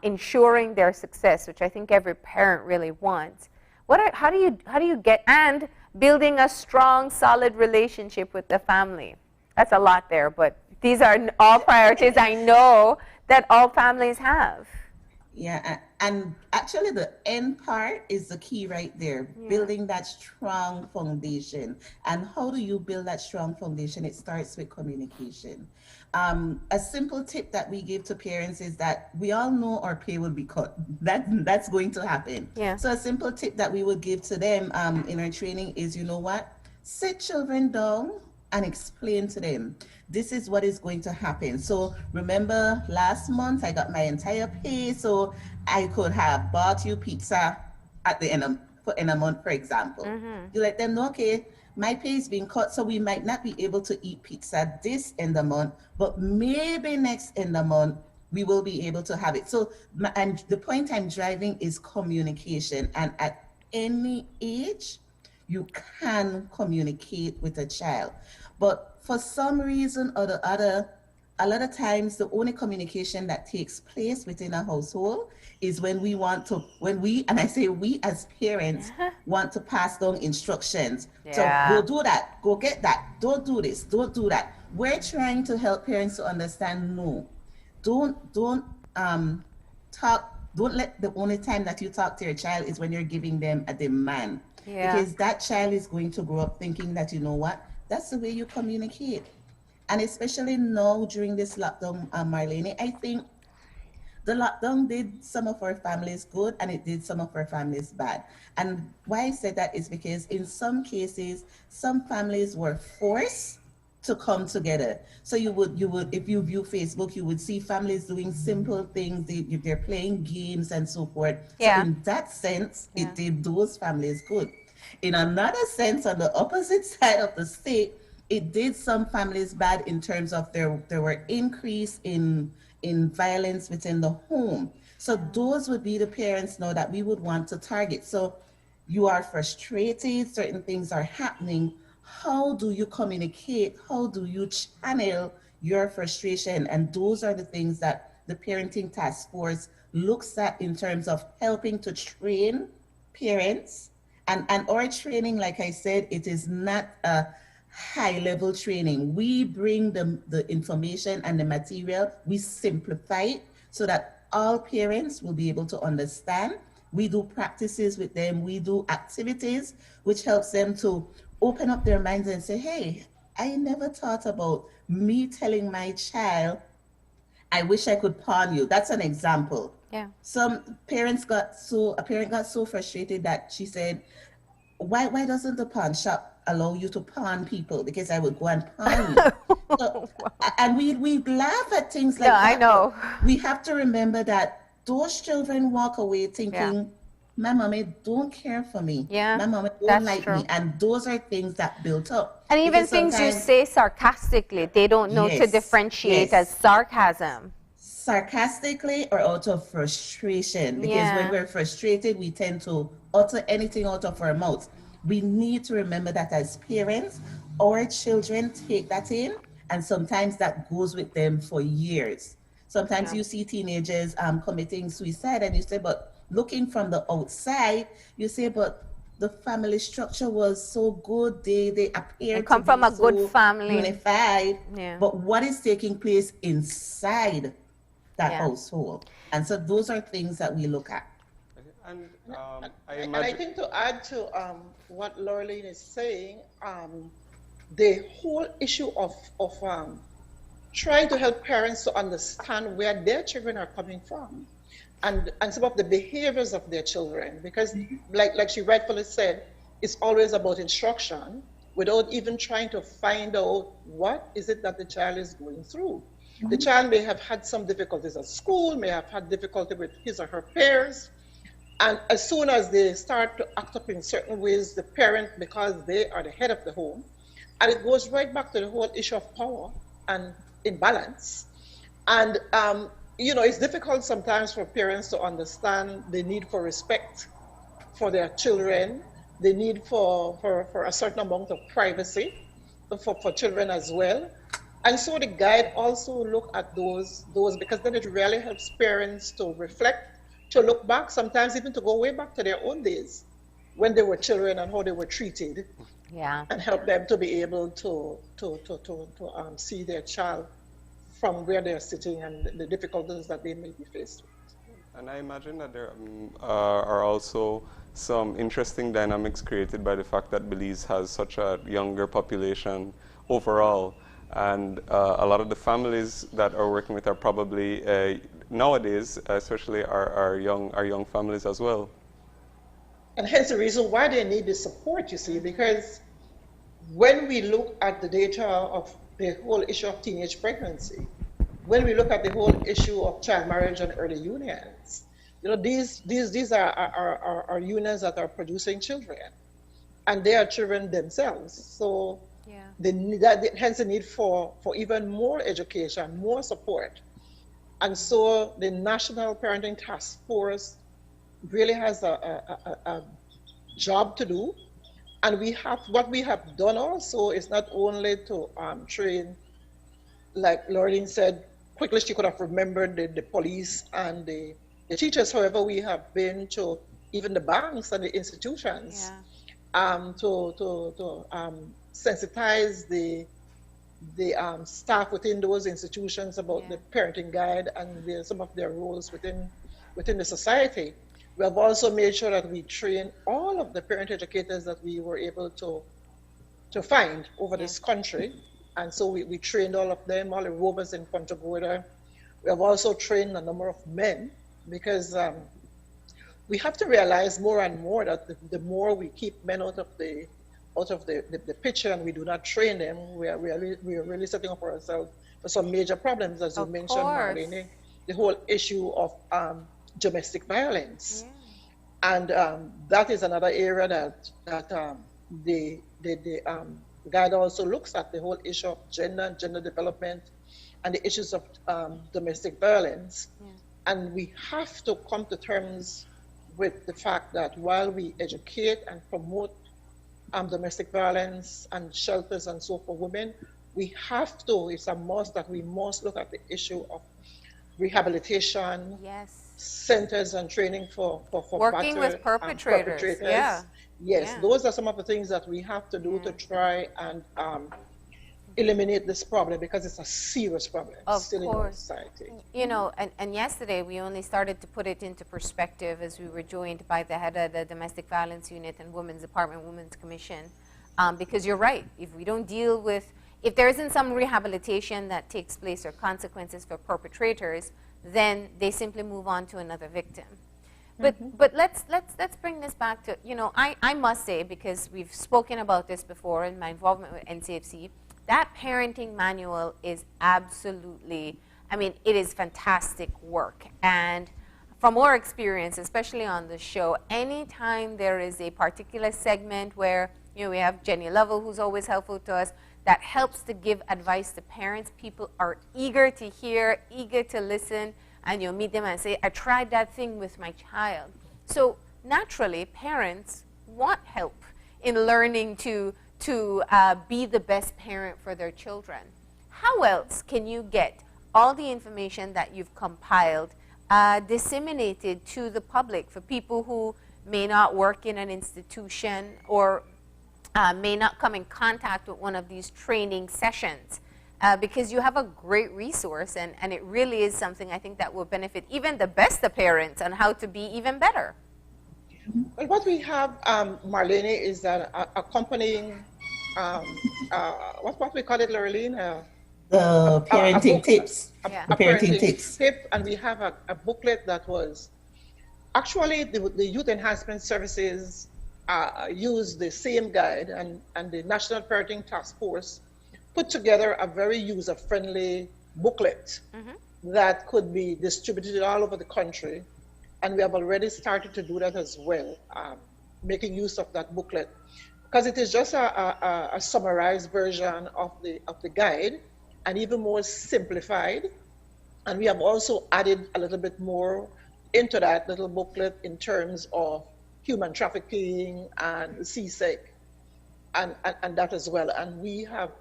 Speaker 2: ensuring their success, which I think every parent really wants. How do you get, and building a strong, solid relationship with the family? That's a lot there, but these are all priorities I know that all families have.
Speaker 9: Yeah, and actually the end part is the key right there, building that strong foundation. And how do you build that strong foundation? It starts with communication. A simple tip that we give to parents is that we all know our pay will be cut. That's going to happen. So a simple tip that we would give to them in our training is, you know what? Sit children down and explain to them, this is what is going to happen. So remember last month I got my entire pay, so I could have bought you pizza at the end of a month, for example. You let them know, okay, my pay is being cut, so we might not be able to eat pizza this in the month, but maybe next in the month, we will be able to have it. So, and the point I'm driving is communication. And at any age, you can communicate with a child. But for some reason or the other, a lot of times the only communication that takes place within a household is when we want to, and I say we as parents want to pass down instructions.
Speaker 2: Yeah.
Speaker 9: So go do that, go get that, don't do this, don't do that. We're trying to help parents to understand, no, don't let the only time that you talk to your child is when you're giving them a demand.
Speaker 2: Yeah.
Speaker 9: Because that child is going to grow up thinking that, you know what, that's the way you communicate. And especially now during this lockdown, Marlene, I think the lockdown did some of our families good and it did some of our families bad. And why I said that is because in some cases, some families were forced to come together. So you would, if you view Facebook, you would see families doing simple things. They're playing games and so forth.
Speaker 2: Yeah.
Speaker 9: So in that sense, it did those families good. In another sense, on the opposite side of the state, it did some families bad in terms of there were increase in violence within the home. So those would be the parents now that we would want to target. So you are frustrated, certain things are happening. How do you communicate? How do you channel your frustration? And those are the things that the parenting task force looks at in terms of helping to train parents. And our training, like I said, it is not a high level training. We bring the information and the material, we simplify it so that all parents will be able to understand. We do practices with them, we do activities, which helps them to open up their minds and say, hey, I never thought about me telling my child, I wish I could pawn you. That's an example.
Speaker 2: Yeah.
Speaker 9: Some parents a parent got so frustrated that she said, why doesn't the pawn shop allow you to pawn people? Because I would go and pawn you. So, and we laugh at things like that.
Speaker 2: I know.
Speaker 9: We have to remember that those children walk away thinking, my mommy don't care for me.
Speaker 2: Yeah,
Speaker 9: my mommy don't
Speaker 2: that's
Speaker 9: like
Speaker 2: true.
Speaker 9: me. And those are things that built up.
Speaker 2: And even
Speaker 9: Because
Speaker 2: things you
Speaker 9: sometimes-
Speaker 2: say sarcastically, they don't know to
Speaker 9: Yes,
Speaker 2: differentiate
Speaker 9: yes.
Speaker 2: as sarcasm.
Speaker 9: Sarcastically or out of frustration, because
Speaker 2: Yeah.
Speaker 9: when we're frustrated, we tend to utter anything out of our mouths. We need to remember that as parents, our children take that in, and sometimes that goes with them for years. Sometimes you see teenagers committing suicide, and you say, but looking from the outside, you say, but the family structure was so good, they appear to
Speaker 2: come from
Speaker 9: be
Speaker 2: a good
Speaker 9: so
Speaker 2: family.
Speaker 9: unified.
Speaker 2: Yeah.
Speaker 9: But what is taking place inside that
Speaker 2: Yeah.
Speaker 9: household? And so those are things that we look at.
Speaker 3: And I
Speaker 10: And
Speaker 3: imagine.
Speaker 10: I think to add to what Laureline is saying, the whole issue of trying to help parents to understand where their children are coming from and some of the behaviors of their children, because like she rightfully said, it's always about instruction without even trying to find out what is it that the child is going through. The child may have had some difficulties at school, may have had difficulty with his or her peers, and as soon as they start to act up in certain ways, the parent, because they are the head of the home, and it goes right back to the whole issue of power and imbalance. And it's difficult sometimes for parents to understand the need for respect for their children, the need for a certain amount of privacy for children as well. And so the guide also look at those because then it really helps parents to reflect, to look back, sometimes even to go way back to their own days when they were children and how they were treated.
Speaker 2: Yeah.
Speaker 10: And help them to be able to see their child from where they're sitting and the difficulties that they may be faced with.
Speaker 3: And I imagine that there are also some interesting dynamics created by the fact that Belize has such a younger population overall. And a lot of the families that are working with are probably nowadays, especially our young families as well.
Speaker 10: And hence the reason why they need the support, you see, because when we look at the data of the whole issue of teenage pregnancy, when we look at the whole issue of child marriage and early unions, these are unions that are producing children. and they are children themselves. So hence the need for even more education, more support. And so the National Parenting Task Force really has a job to do. And what we have done also is not only to train, like Laureline said, quickly she could have remembered the police and the teachers. However, we have been to even the banks and the institutions to sensitize the staff within those institutions about the parenting guide and some of their roles within the society. We have also made sure that we train all of the parent educators that we were able to find over this country. And so we trained all of them, all the rovers in Punta Gorda. We have also trained a number of men, because we have to realize more and more that the more we keep men out of the picture and we do not train them, we are really setting up for ourselves for some major problems, as you mentioned, Marlene, the whole issue of domestic violence. And that is another area that the guide also looks at, the whole issue of gender development and the issues of domestic violence. And we have to come to terms with the fact that while we educate and promote domestic violence and shelters and so for women, we have to, it's a must that we must look at the issue of rehabilitation, centers and training for
Speaker 2: working with perpetrators.
Speaker 10: Yes, those are some of the things that we have to do to try and eliminate this problem, because it's a serious problem still in our society.
Speaker 2: You know, and yesterday we only started to put it into perspective as we were joined by the head of the Domestic Violence Unit and Women's Department, Women's Commission, because you're right, if we don't deal with, if there isn't some rehabilitation that takes place or consequences for perpetrators, then they simply move on to another victim. But let's bring this back to, you know, I must say, because we've spoken about this before in my involvement with NCFC, that parenting manual is absolutely, I mean, it is fantastic work. And from our experience, especially on the show, anytime there is a particular segment where, you know, we have Jenny Lovell, who's always helpful to us, that helps to give advice to parents, people are eager to hear, eager to listen, and you'll meet them and say, I tried that thing with my child. So naturally, parents want help in learning to be the best parent for their children. How else can you get all the information that you've compiled disseminated to the public for people who may not work in an institution or may not come in contact with one of these training sessions? Because you have a great resource, and it really is something I think that will benefit even the best of parents on how to be even better.
Speaker 10: Well, what we have, Marlene, is that accompanying, what we call it, Laureline?
Speaker 9: The parenting tips.
Speaker 10: A parenting tips. And we have a booklet that was, actually the Youth Enhancement Services used the same guide, and the National Parenting Task Force put together a very user-friendly booklet that could be distributed all over the country. And we have already started to do that as well, making use of that booklet, because it is just a summarized version of the guide, and even more simplified. And we have also added a little bit more into that little booklet in terms of human trafficking and CSEC and that as well. And we have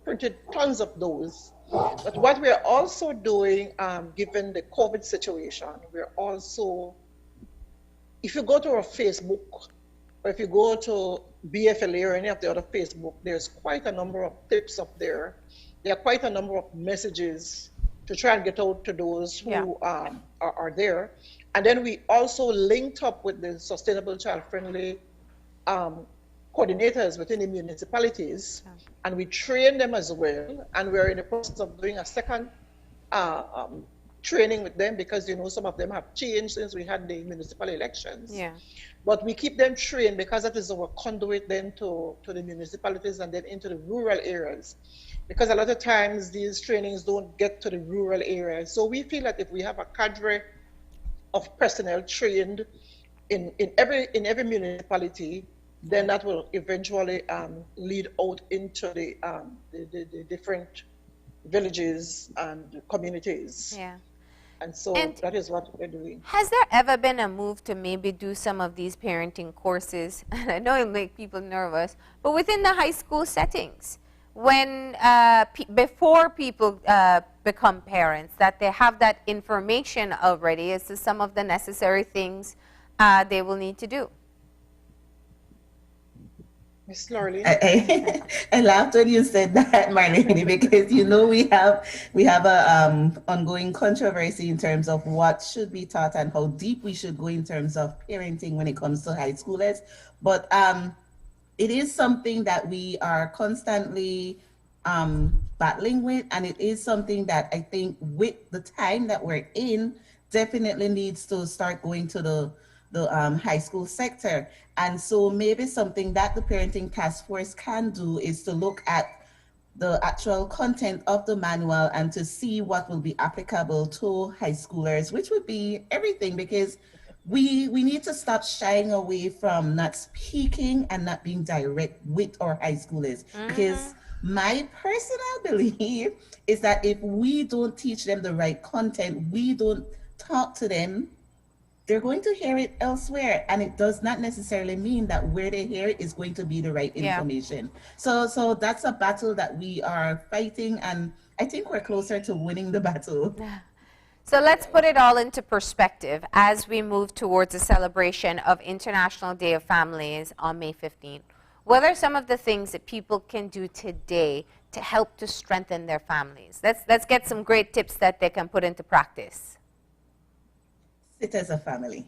Speaker 10: printed tons of those. But what we're also doing, given the COVID situation, we're also, if you go to our Facebook, or if you go to BFLA or any of the other Facebook, there's quite a number of tips up there. There are quite a number of messages to try and get out to those who are there. And then we also linked up with the Sustainable Child Friendly coordinators within the municipalities, and we train them as well. And we're in the process of doing a second training with them, because, you know, some of them have changed since we had the municipal elections. But we keep them trained, because that is our conduit then to the municipalities and then into the rural areas. Because a lot of times these trainings don't get to the rural areas. So we feel that if we have a cadre of personnel trained in every municipality, then that will eventually lead out into the different villages and communities.
Speaker 2: Yeah.
Speaker 10: And so that is what we're doing.
Speaker 2: Has there ever been a move to maybe do some of these parenting courses? And I know it makes people nervous, but within the high school settings, when before people become parents, that they have that information already as to some of the necessary things they will need to do.
Speaker 10: Miss Lorraine?
Speaker 9: I laughed when you said that, Marlene, because you know we have a ongoing controversy in terms of what should be taught and how deep we should go in terms of parenting when it comes to high schoolers. But it is something that we are constantly battling with, and it is something that I think with the time that we're in definitely needs to start going to the high school sector. And so maybe something that the parenting task force can do is to look at the actual content of the manual and to see what will be applicable to high schoolers, which would be everything, because we need to stop shying away from not speaking and not being direct with our high schoolers. Because my personal belief is that if we don't teach them the right content, we don't talk to them, they're going to hear it elsewhere, and it does not necessarily mean that where they hear it is going to be the right information. So that's a battle that we are fighting, and I think we're closer to winning the battle.
Speaker 2: So let's put it all into perspective as we move towards the celebration of International Day of Families on May 15th. What are some of the things that people can do today to help to strengthen their families? Let's get some great tips that they can put into practice.
Speaker 9: Sit as a family.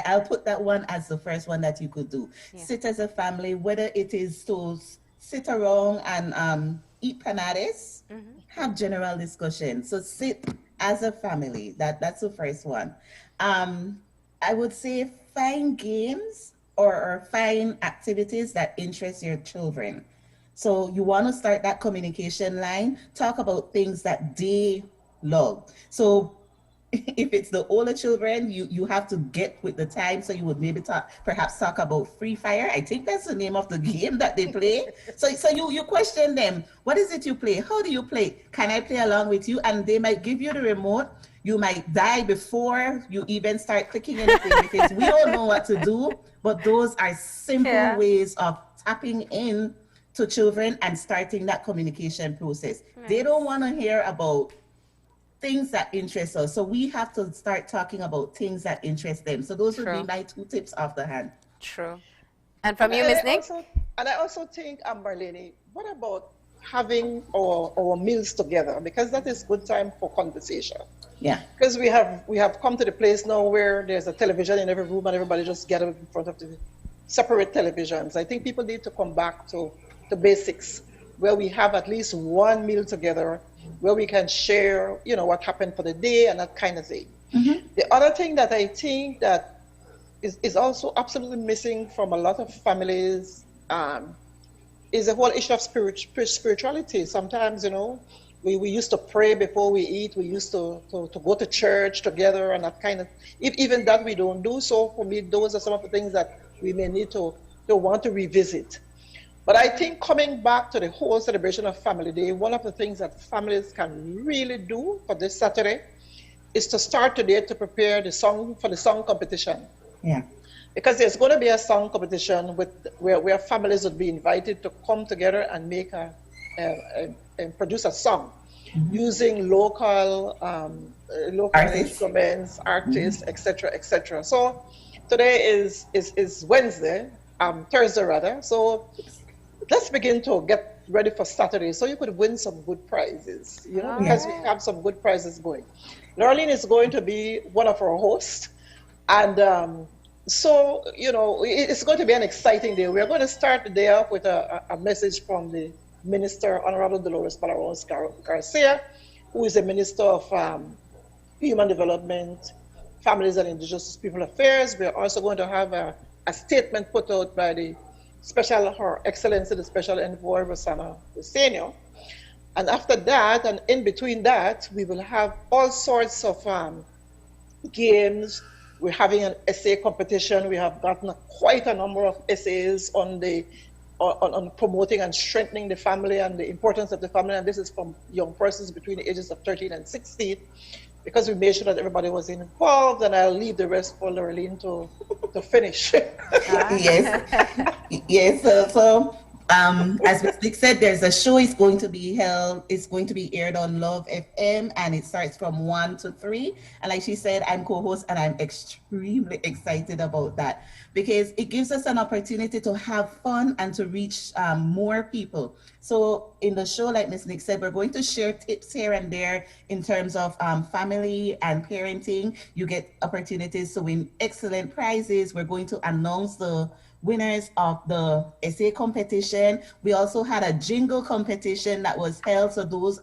Speaker 9: I'll put that one as the first one that you could do. Yeah. Sit as a family, whether it is to sit around and eat panades, have general discussion. So sit as a family. That's the first one. I would say find games or find activities that interest your children. So you want to start that communication line, talk about things that they love. So if it's the older children, you have to get with the time. So you would maybe perhaps talk about Free Fire. I think that's the name of the game that they play. So you question them. What is it you play? How do you play? Can I play along with you? And they might give you the remote. You might die before you even start clicking anything because we don't know what to do. But those are simple ways of tapping in to children and starting that communication process. Nice. They don't want to hear about things that interest us. So we have to start talking about things that interest them. So those would be my 2 tips off the hand.
Speaker 2: True. And from you, Ms. Nick?
Speaker 10: And I also think, Marlene, what about having our meals together? Because that is good time for conversation.
Speaker 9: Yeah.
Speaker 10: Because we have come to the place now where there's a television in every room and everybody just gather in front of the separate televisions. I think people need to come back to the basics where we have at least one meal together, where we can share, what happened for the day and that kind of thing. The other thing that I think that is also absolutely missing from a lot of families is the whole issue of spirituality. Sometimes, we used to pray before we eat. We used to go to church together and that kind of, even that we don't do. So for me, those are some of the things that we may need to want to revisit. But I think coming back to the whole celebration of Family Day, one of the things that families can really do for this Saturday is to start today to prepare the song competition.
Speaker 9: Yeah.
Speaker 10: Because there's going to be a song competition where families would be invited to come together and make and produce a song using local instruments, artists, etc., etc. So today is Wednesday, Thursday rather. So let's begin to get ready for Saturday so you could win some good prizes, because we have some good prizes going. Lorraine is going to be one of our hosts. And so, it's going to be an exciting day. We're going to start the day off with a message from the Minister, Honorable Dolores Palaros Garcia, who is the Minister of Human Development, Families and Indigenous People Affairs. We're also going to have a statement put out by Her Excellency, the Special Envoy, Rosanna Senior. And after that, and in between that, we will have all sorts of games. we're having an essay competition. We have gotten quite a number of essays on promoting and strengthening the family and the importance of the family. And this is from young persons between the ages of 13 and 16, because we made sure that everybody was involved. And I'll leave the rest for Lorraine to finish.
Speaker 9: Yes. So as Ms. Nick said, there's a show is going to be held. It's going to be aired on Love FM, and it starts from 1 to 3. And like she said, I'm co-host, and I'm extremely excited about that, because it gives us an opportunity to have fun and to reach more people. So in the show, like Ms. Nick said, we're going to share tips here and there in terms of family and parenting. You get opportunities to win excellent prizes. We're going to announce the winners of the essay competition. We also had a jingle competition that was held, so those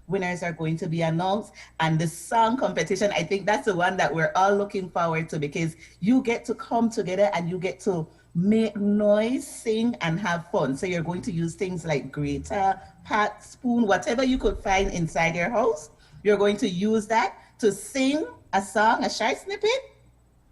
Speaker 9: winners are going to be announced. And the song competition, I think that's the one that we're all looking forward to, because you get to come together and you get to make noise, sing, and have fun. So you're going to use things like grater, pot, spoon, whatever you could find inside your house. You're going to use that to sing a song, a short snippet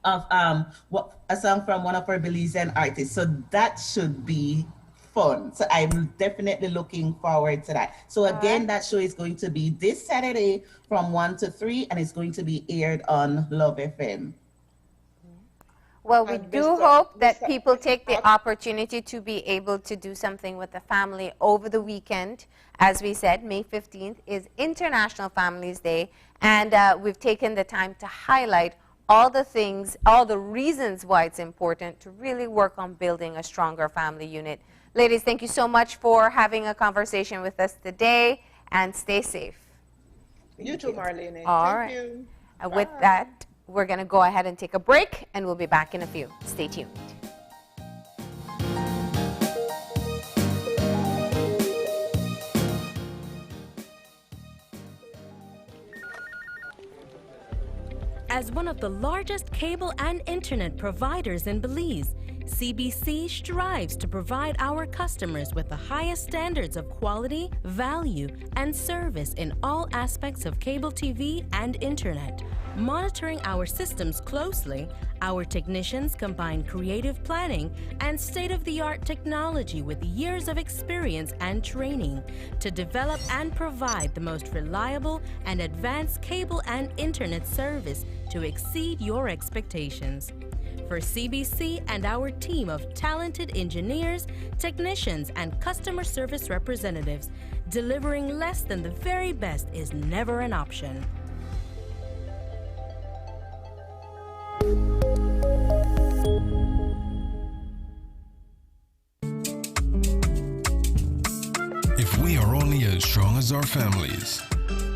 Speaker 9: of a song from one of our Belizean artists. So that should be fun. So I'm definitely looking forward to that. So again, that show is going to be this Saturday from 1 to 3, and it's going to be aired on Love FM.
Speaker 2: Well, we do hope that people take the opportunity to be able to do something with the family over the weekend. As we said, May 15th is International Families Day, and we've taken the time to highlight all the things, all the reasons why it's important to really work on building a stronger family unit. Ladies, thank you so much for having a conversation with us today, and stay safe.
Speaker 10: You too, Marlene.
Speaker 2: All right.
Speaker 10: Thank you.
Speaker 2: And with that, we're going to go ahead and take a break, and we'll be back in a few. Stay tuned.
Speaker 11: As one of the largest cable and internet providers in Belize, CBC strives to provide our customers with the highest standards of quality, value, and service in all aspects of cable TV and internet. Monitoring our systems closely, our technicians combine creative planning and state-of-the-art technology with years of experience and training to develop and provide the most reliable and advanced cable and internet service to exceed your expectations. For CBC and our team of talented engineers, technicians, and customer service representatives, delivering less than the very best is never an option.
Speaker 12: If we are only as strong as our families,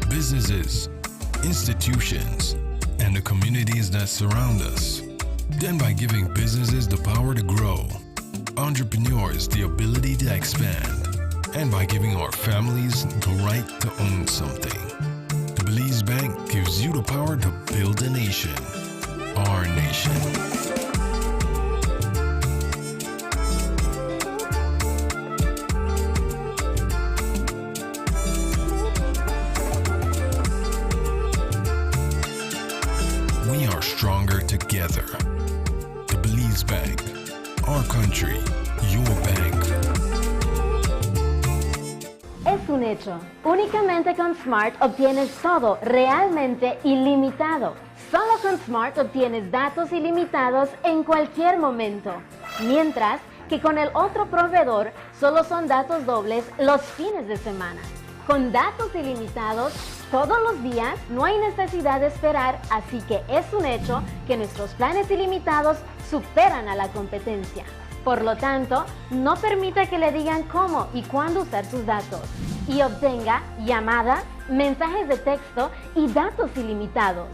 Speaker 12: businesses, institutions, and the communities that surround us, then by giving businesses the power to grow, entrepreneurs the ability to expand, and by giving our families the right to own something, the Belize Bank gives you the power to build a nation, our nation. We are stronger together. The Belize Bank, our country, your bank.
Speaker 6: Es un hecho. Únicamente con Smart obtienes todo realmente ilimitado. Solo con Smart obtienes datos ilimitados en cualquier momento. Mientras que con el otro proveedor solo son datos dobles los fines de semana. Con datos ilimitados todos los días no hay necesidad de esperar, así que es un hecho que nuestros planes ilimitados superan a la competencia. Por lo tanto, no permita que le digan cómo y cuándo usar sus datos y obtenga llamadas, mensajes de texto y datos ilimitados.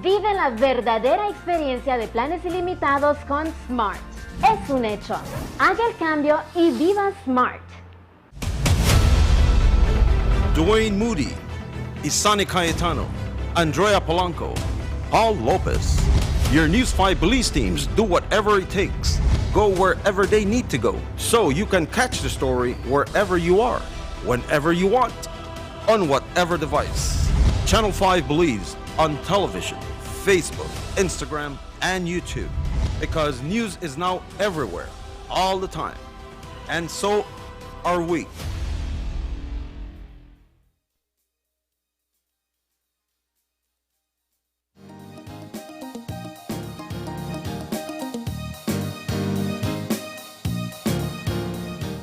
Speaker 6: Vive la verdadera experiencia de planes ilimitados con Smart. Es un hecho. Haga el cambio y viva Smart.
Speaker 13: Dwayne Moody, Isani Cayetano, Andrea Polanco, Paul Lopez. Your News 5 Belize teams do whatever it takes. Go wherever they need to go, so you can catch the story wherever you are, whenever you want, on whatever device. Channel 5 Belize on television, Facebook, Instagram, and YouTube. Because news is now everywhere, all the time. And so are we.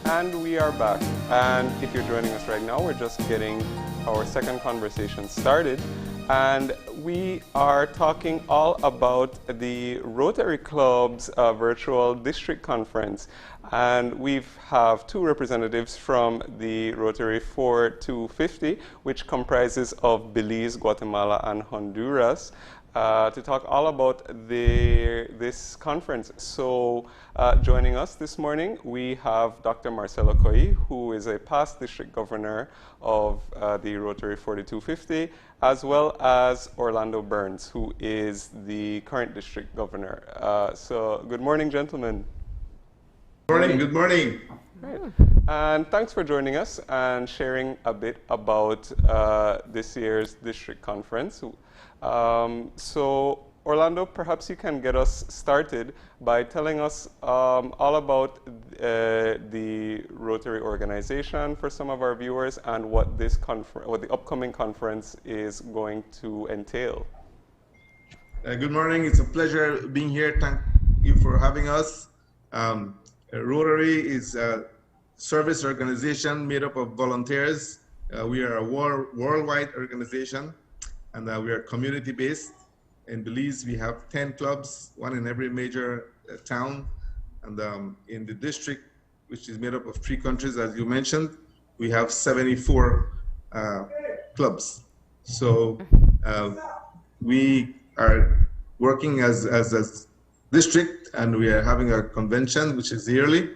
Speaker 3: And we are back. And if you're joining us right now, we're just getting our second conversation started. And we are talking all about the Rotary Club's virtual district conference. And we have two representatives from the Rotary 4250, which comprises of Belize, Guatemala, and Honduras, to talk all about this conference. So joining us this morning, we have Dr. Marcelo Coy, who is a past district governor of the Rotary 4250, as well as Orlando Burns, who is the current district governor. So good morning, gentlemen.
Speaker 14: Good morning.
Speaker 3: Great. And thanks for joining us and sharing a bit about this year's district conference. So Orlando, perhaps you can get us started by telling us all about the Rotary organization for some of our viewers and what this what the upcoming conference is going to entail.
Speaker 14: Good morning. It's a pleasure being here. Thank you for having us. Rotary is a service organization made up of volunteers. We are a worldwide organization, and we are community-based. In Belize, we have 10 clubs, one in every major town. And in the district, which is made up of 3 countries, as you mentioned, we have 74 clubs. So we are working as a district, and we are having a convention, which is yearly.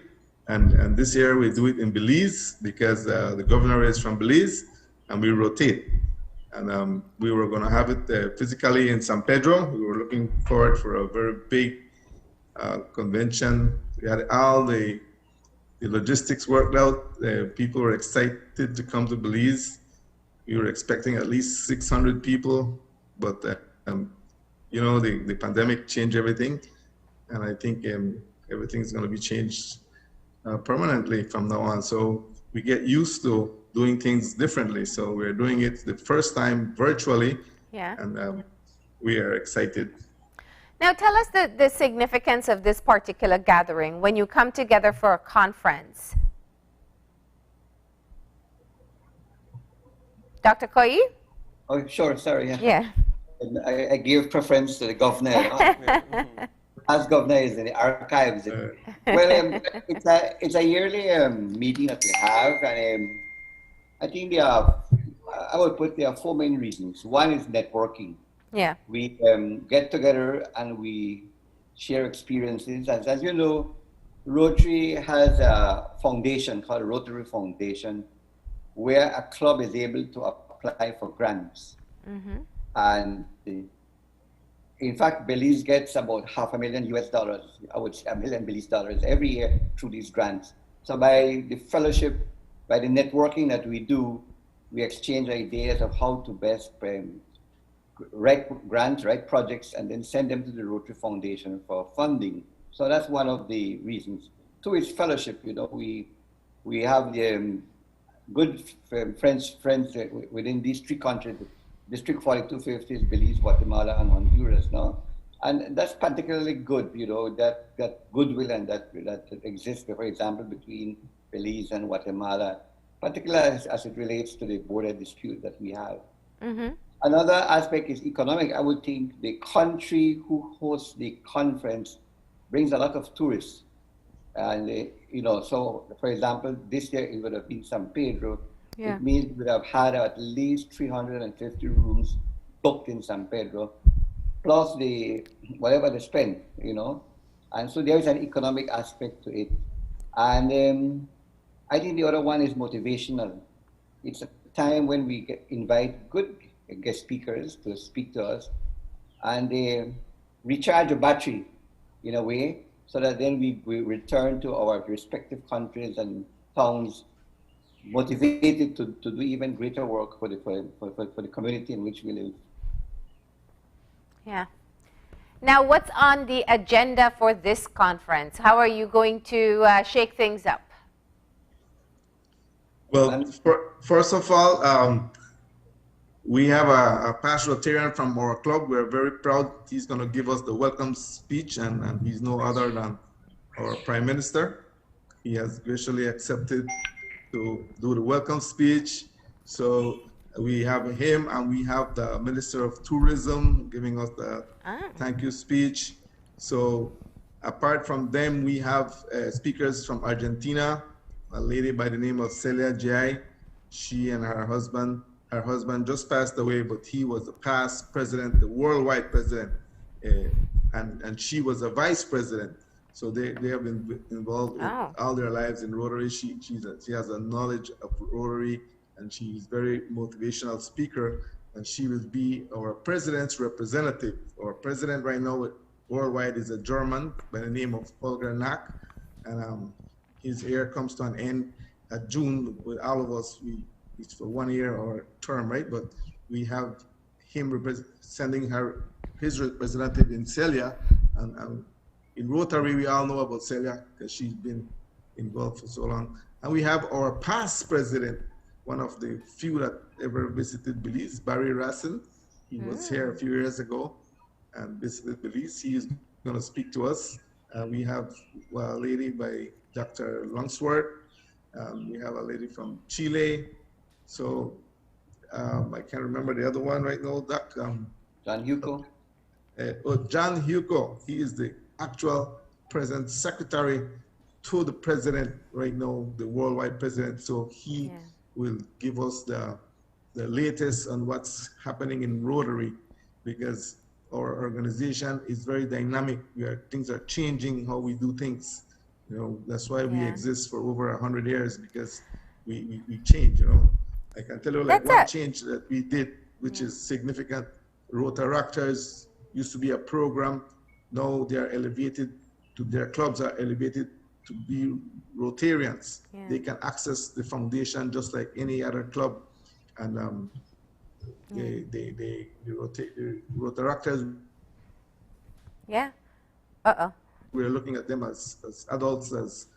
Speaker 14: And this year we do it in Belize because the governor is from Belize, and we rotate. And we were going to have it physically in San Pedro. We were looking forward for a very big convention. We had all the logistics worked out. People were excited to come to Belize. We were expecting at least 600 people, but you know, the pandemic changed everything. And I think everything's going to be changed permanently from now on. So we get used to doing things differently. So we're doing it the first time virtually.
Speaker 2: Yeah.
Speaker 14: And we are excited.
Speaker 2: Now tell us the significance of this particular gathering when you come together for a conference. Dr. Coy?
Speaker 15: Oh, sure, sorry.
Speaker 2: Yeah.
Speaker 15: I give preference to the governor. As governor is in the archives. Well, it's a yearly meeting that we have, and I think I would put there are 4 main reasons. One is networking.
Speaker 2: Yeah.
Speaker 15: We get together and we share experiences. As you know, Rotary has a foundation called Rotary Foundation, where a club is able to apply for grants. Mm-hmm. And in fact, Belize gets about $500,000 US, I would say $1 million Belize dollars every year through these grants. So by the fellowship, by the networking that we do, we exchange ideas of how to best write grants, write projects, and then send them to the Rotary Foundation for funding. So that's one of the reasons. 2 is fellowship. You know, we have the good friends within these 3 countries. District 4250 is Belize, Guatemala, and Honduras, no? And that's particularly good, you know, that goodwill and that exists, for example, between Belize and Guatemala, particularly as it relates to the border dispute that we have. Mm-hmm. Another aspect is economic. I would think the country who hosts the conference brings a lot of tourists. And, you know, so, for example, this year it would have been San Pedro. Yeah. It means we would have had at least 350 rooms booked in San Pedro, plus whatever they spend, you know. And so there is an economic aspect to it. And I think the other one is motivational. It's a time when we invite good guest speakers to speak to us, and they recharge a battery in a way, so that then we return to our respective countries and towns motivated to do even greater work for the community in which we live.
Speaker 2: Yeah. Now, what's on the agenda for this conference? How are you going to shake things up?
Speaker 14: Well, first of all, we have a past Rotarian from our club. We're very proud. He's going to give us the welcome speech, and he's no other than our Prime Minister. He has graciously accepted to do the welcome speech. So we have him, and we have the Minister of Tourism giving us the thank you speech. So apart from them, we have speakers from Argentina, a lady by the name of Celia Jai. She and her husband just passed away, but he was the past president, the worldwide president, and she was a vice president. So they have been involved all their lives in Rotary. She has a knowledge of Rotary, and she's very motivational speaker, and she will be our president's representative. Our president right now worldwide is a German by the name of Holger Nack, and his year comes to an end at June with all of us. It's for 1 year or term, right? But we have him sending his representative in Celia, and in Rotary, we all know about Celia because she's been involved for so long. And we have our past president, one of the few that ever visited Belize, Barry Rassin. He was here a few years ago and visited Belize. He is going to speak to us. We have a lady by Dr. Longsworth. We have a lady from Chile. So I can't remember the other one right now, Doc.
Speaker 15: John Hugo.
Speaker 14: John Hugo. He is the actual present secretary to the president right now, the worldwide president. So he will give us the latest on what's happening in Rotary, because our organization is very dynamic. Things are changing how we do things. You know, that's why we exist for over 100 years, because we change, you know. I can tell you like one change that we did, which is significant. Rotaractors used to be a program. Now they are elevated to, their clubs are elevated to be Rotarians. They can access the foundation just like any other club. And the Rotaractors. We're looking at them as adults, as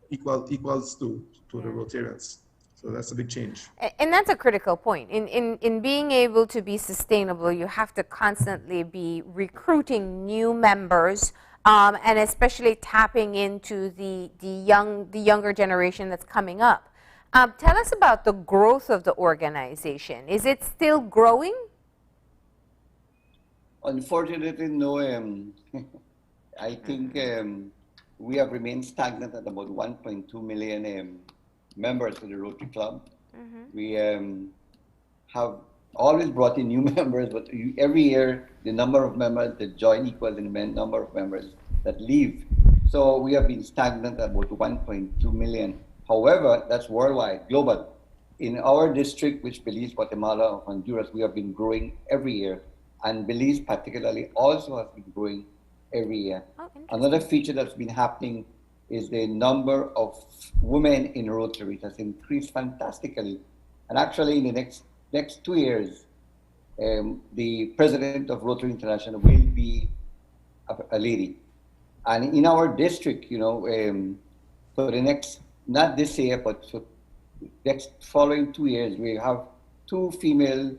Speaker 14: equals to the Rotarians. So that's a big change.
Speaker 2: And that's a critical point. In being able to be sustainable, you have to constantly be recruiting new members, and especially tapping into the younger generation that's coming up. Tell us about the growth of the organization. Is it still growing?
Speaker 15: Unfortunately, no. I think we have remained stagnant at about 1.2 million members of the Rotary Club. We have always brought in new members, but every year the number of members that join equals the number of members that leave. So we have been stagnant at about 1.2 million. However, that's worldwide, global. In our district, which Belize, Guatemala, Honduras, we have been growing every year. And Belize particularly also has been growing every year. Another feature that's been happening is the number of women in Rotary has increased fantastically. And actually in the next 2 years, the president of Rotary International will be a lady. And in our district, you know, for the next, not this year, but for the next following 2 years, we have 2 female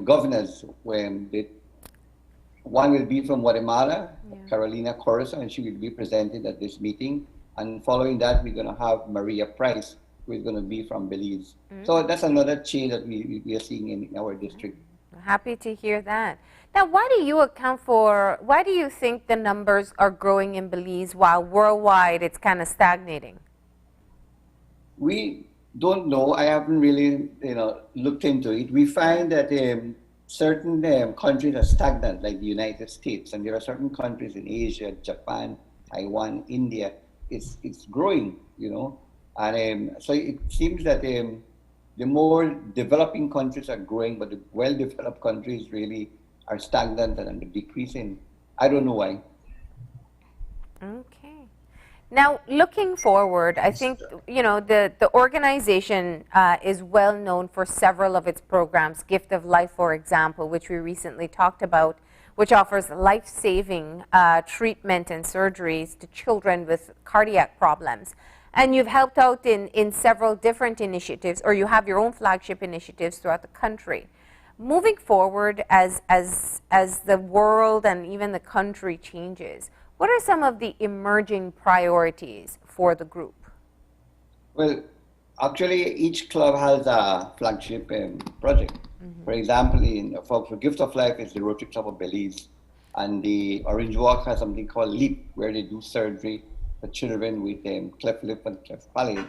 Speaker 15: governors. One will be from Guatemala, Carolina Corso, and she will be presented at this meeting. And following that, we're going to have Maria Price, who is going to be from Belize. So that's another change that we are seeing in our district.
Speaker 2: Happy to hear that. Now, why do you think the numbers are growing in Belize while worldwide it's kind of stagnating?
Speaker 15: We don't know. I haven't really, looked into it. We find that certain countries are stagnant, like the United States, and there are certain countries in Asia, Japan, Taiwan, India. It's growing, you know, and so it seems that the more developing countries are growing, but the well-developed countries really are stagnant and decreasing. I don't know why.
Speaker 2: Okay. Now, looking forward, I think, the organization is well known for several of its programs, Gift of Life, for example, which we recently talked about, which offers life-saving treatment and surgeries to children with cardiac problems. And you've helped out in several different initiatives, or you have your own flagship initiatives throughout the country. Moving forward, as the world and even the country changes, what are some of the emerging priorities for the group?
Speaker 15: Well, actually, each club has a flagship project. For example, for Gift of Life is the Rotary Club of Belize, and the Orange Walk has something called LEAP, where they do surgery for children with cleft lip and cleft palate.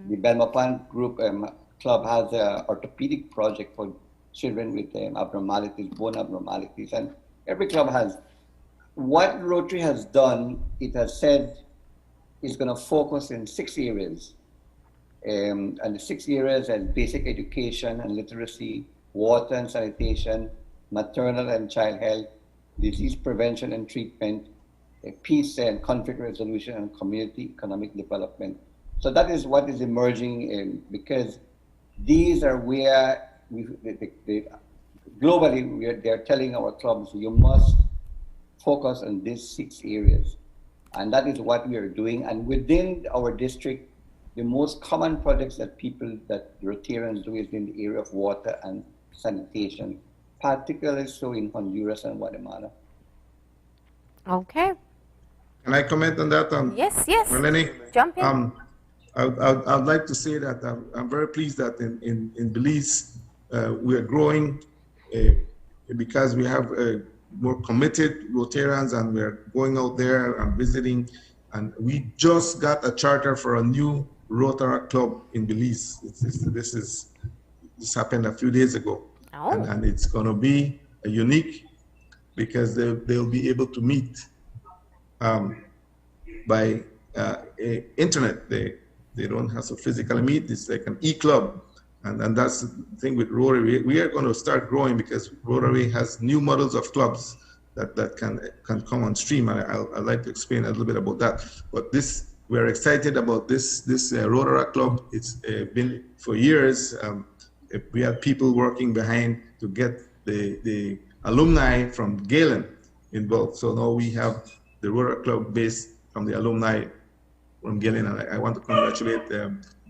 Speaker 15: The Belmopan Group Club has an orthopedic project for children with abnormalities, bone abnormalities, and every club has. What Rotary has done, it has said, is going to focus in 6 areas. And the 6 areas are basic education and literacy, water and sanitation, maternal and child health, disease prevention and treatment, peace and conflict resolution, and community economic development. So that is what is emerging because these are where globally they're telling our clubs, you must focus on these 6 areas. And that is what we are doing. And within our district, the most common projects that Rotarians do is in the area of water and sanitation, particularly so in Honduras and Guatemala.
Speaker 2: Okay.
Speaker 14: Can I comment on that?
Speaker 2: Yes.
Speaker 14: Marlene?
Speaker 2: Jump in.
Speaker 14: I'd like to say that I'm very pleased that in Belize we are growing because we have more committed Rotarians, and we're going out there and visiting. And we just got a charter for a new Rotary Club in Belize. This happened a few days ago.
Speaker 2: Oh.
Speaker 14: And it's going to be unique because they'll be able to meet by internet. They don't have to physically meet. It's like an e-club. And that's the thing with Rotary. We are going to start growing because Rotary has new models of clubs that can come on stream. And I'd like to explain a little bit about that. But we're excited about this Rotary Club. It's been for years. We had people working behind to get the alumni from Galen involved. So now we have the Rotary Club based from the alumni from Galen. And I want to congratulate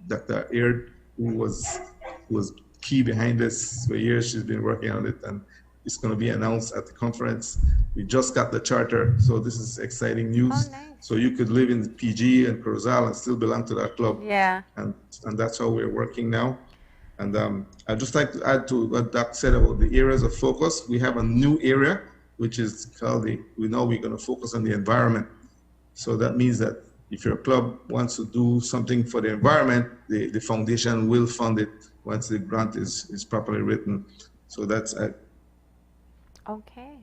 Speaker 14: Dr. Aird, who was key behind this for years. She's been working on it, and it's going to be announced at the conference. We just got the charter, so this is exciting news.
Speaker 2: Oh, nice.
Speaker 14: So you could live in PG and Corozal and still belong to that club.
Speaker 2: Yeah.
Speaker 14: And that's how we're working now. And I'd just like to add to what Doc said about the areas of focus. We have a new area, which is called we're going to focus on the environment. So that means that if your club wants to do something for the environment, the foundation will fund it once the grant is properly written. So that's
Speaker 2: okay.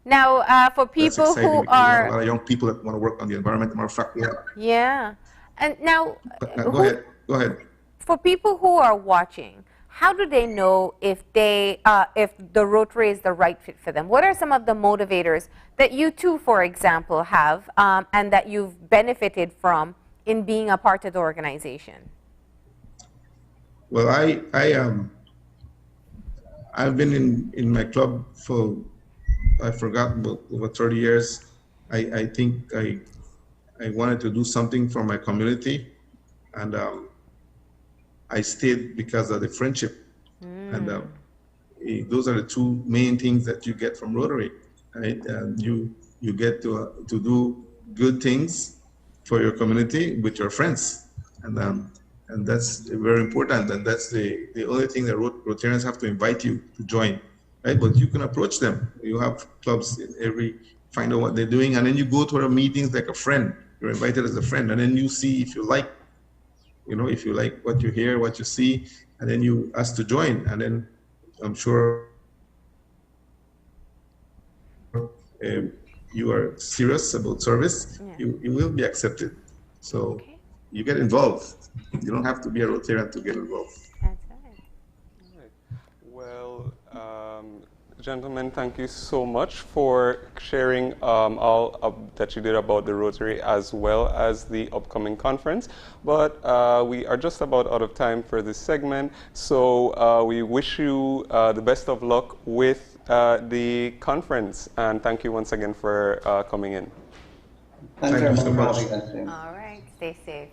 Speaker 2: Now, for people who are
Speaker 14: a lot of young people that want to work on the environment. Matter of fact,
Speaker 2: yeah. And now,
Speaker 14: go ahead.
Speaker 2: For people who are watching, how do they know if if the Rotary is the right fit for them? What are some of the motivators that you two, for example, have and that you've benefited from in being a part of the organization?
Speaker 14: Well, I've been in my club for, I forgot, about over 30 years. I think I wanted to do something for my community, and I stayed because of the friendship. And those are the 2 main things that you get from Rotary, right? And you get to do good things for your community with your friends, and that's very important. And that's the only thing that Rotarians have to invite you to join, right? But you can approach them. You have clubs in find out what they're doing, and then you go to their meetings like a friend. You're invited as a friend, and then you see if you like what you hear, what you see, and then you ask to join. And then I'm sure you are serious about service, you will be accepted. So you get involved. You don't have to be a Rotarian to get involved.
Speaker 2: That's right.
Speaker 3: Well, gentlemen, thank you so much for sharing all that you did about the Rotary as well as the upcoming conference. But we are just about out of time for this segment, so we wish you the best of luck with the conference. And thank you once again for coming in.
Speaker 15: Thank you so much.
Speaker 2: All right, stay safe.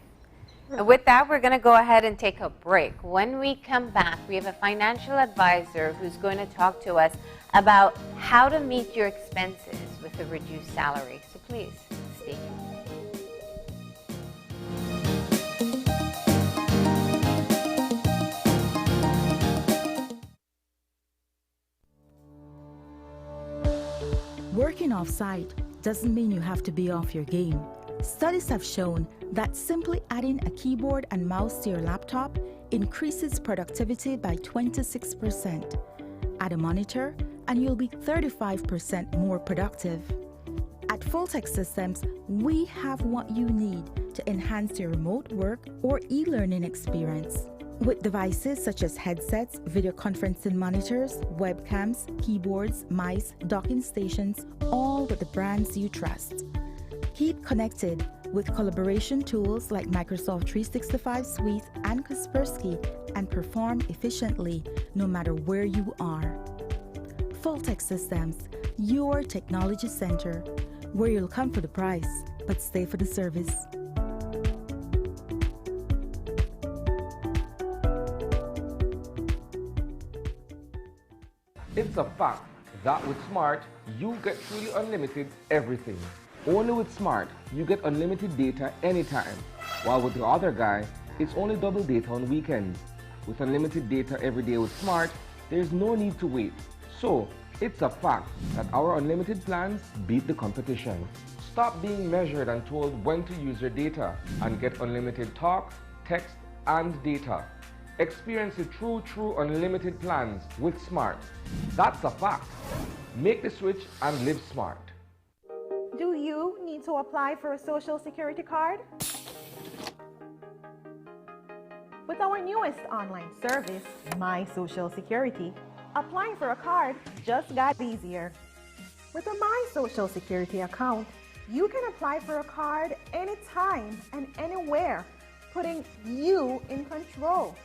Speaker 2: And with that, we're going to go ahead and take a break. When we come back, we have a financial advisor who's going to talk to us about how to meet your expenses with a reduced salary. So please, stay tuned.
Speaker 16: Working off-site doesn't mean you have to be off your game. Studies have shown that simply adding a keyboard and mouse to your laptop increases productivity by 26%. Add a monitor and you'll be 35% more productive. At Fulltech Systems, we have what you need to enhance your remote work or e-learning experience. With devices such as headsets, video conferencing monitors, webcams, keyboards, mice, docking stations, all with the brands you trust. Keep connected with collaboration tools like Microsoft 365 Suite and Kaspersky and perform efficiently no matter where you are. Fulltech Systems, your technology center, where you'll come for the price, but stay for the service.
Speaker 1: It's a fact that with Smart, you get truly unlimited everything. Only with Smart, you get unlimited data anytime, while with the other guy, it's only double data on weekends. With unlimited data every day with Smart, there's no need to wait. So, it's a fact that our unlimited plans beat the competition. Stop being measured and told when to use your data and get unlimited talk, text, and data. Experience the true unlimited plans with Smart. That's a fact. Make the switch and live smart.
Speaker 17: Do you need to apply for a Social Security card? With our newest online service, My Social Security, applying for a card just got easier. With a My Social Security account, you can apply for a card anytime and anywhere, putting you in control.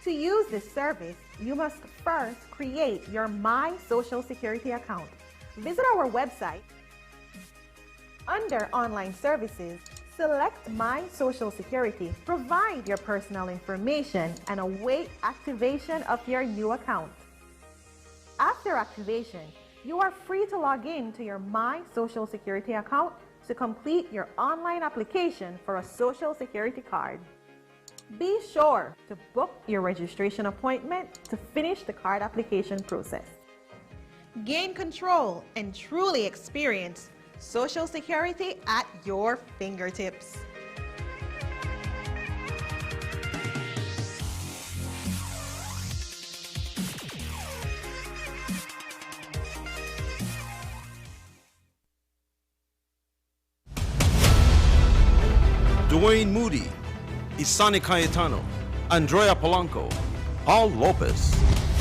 Speaker 17: To use this service, you must first create your My Social Security account. Visit our website. Under Online Services, select My Social Security, provide your personal information, and await activation of your new account. After activation, you are free to log in to your My Social Security account to complete your online application for a Social Security card. Be sure to book your registration appointment to finish the card application process. Gain control and truly experience Social Security at your fingertips.
Speaker 13: Dwayne Moody, Isani Cayetano, Andrea Polanco, Paul Lopez.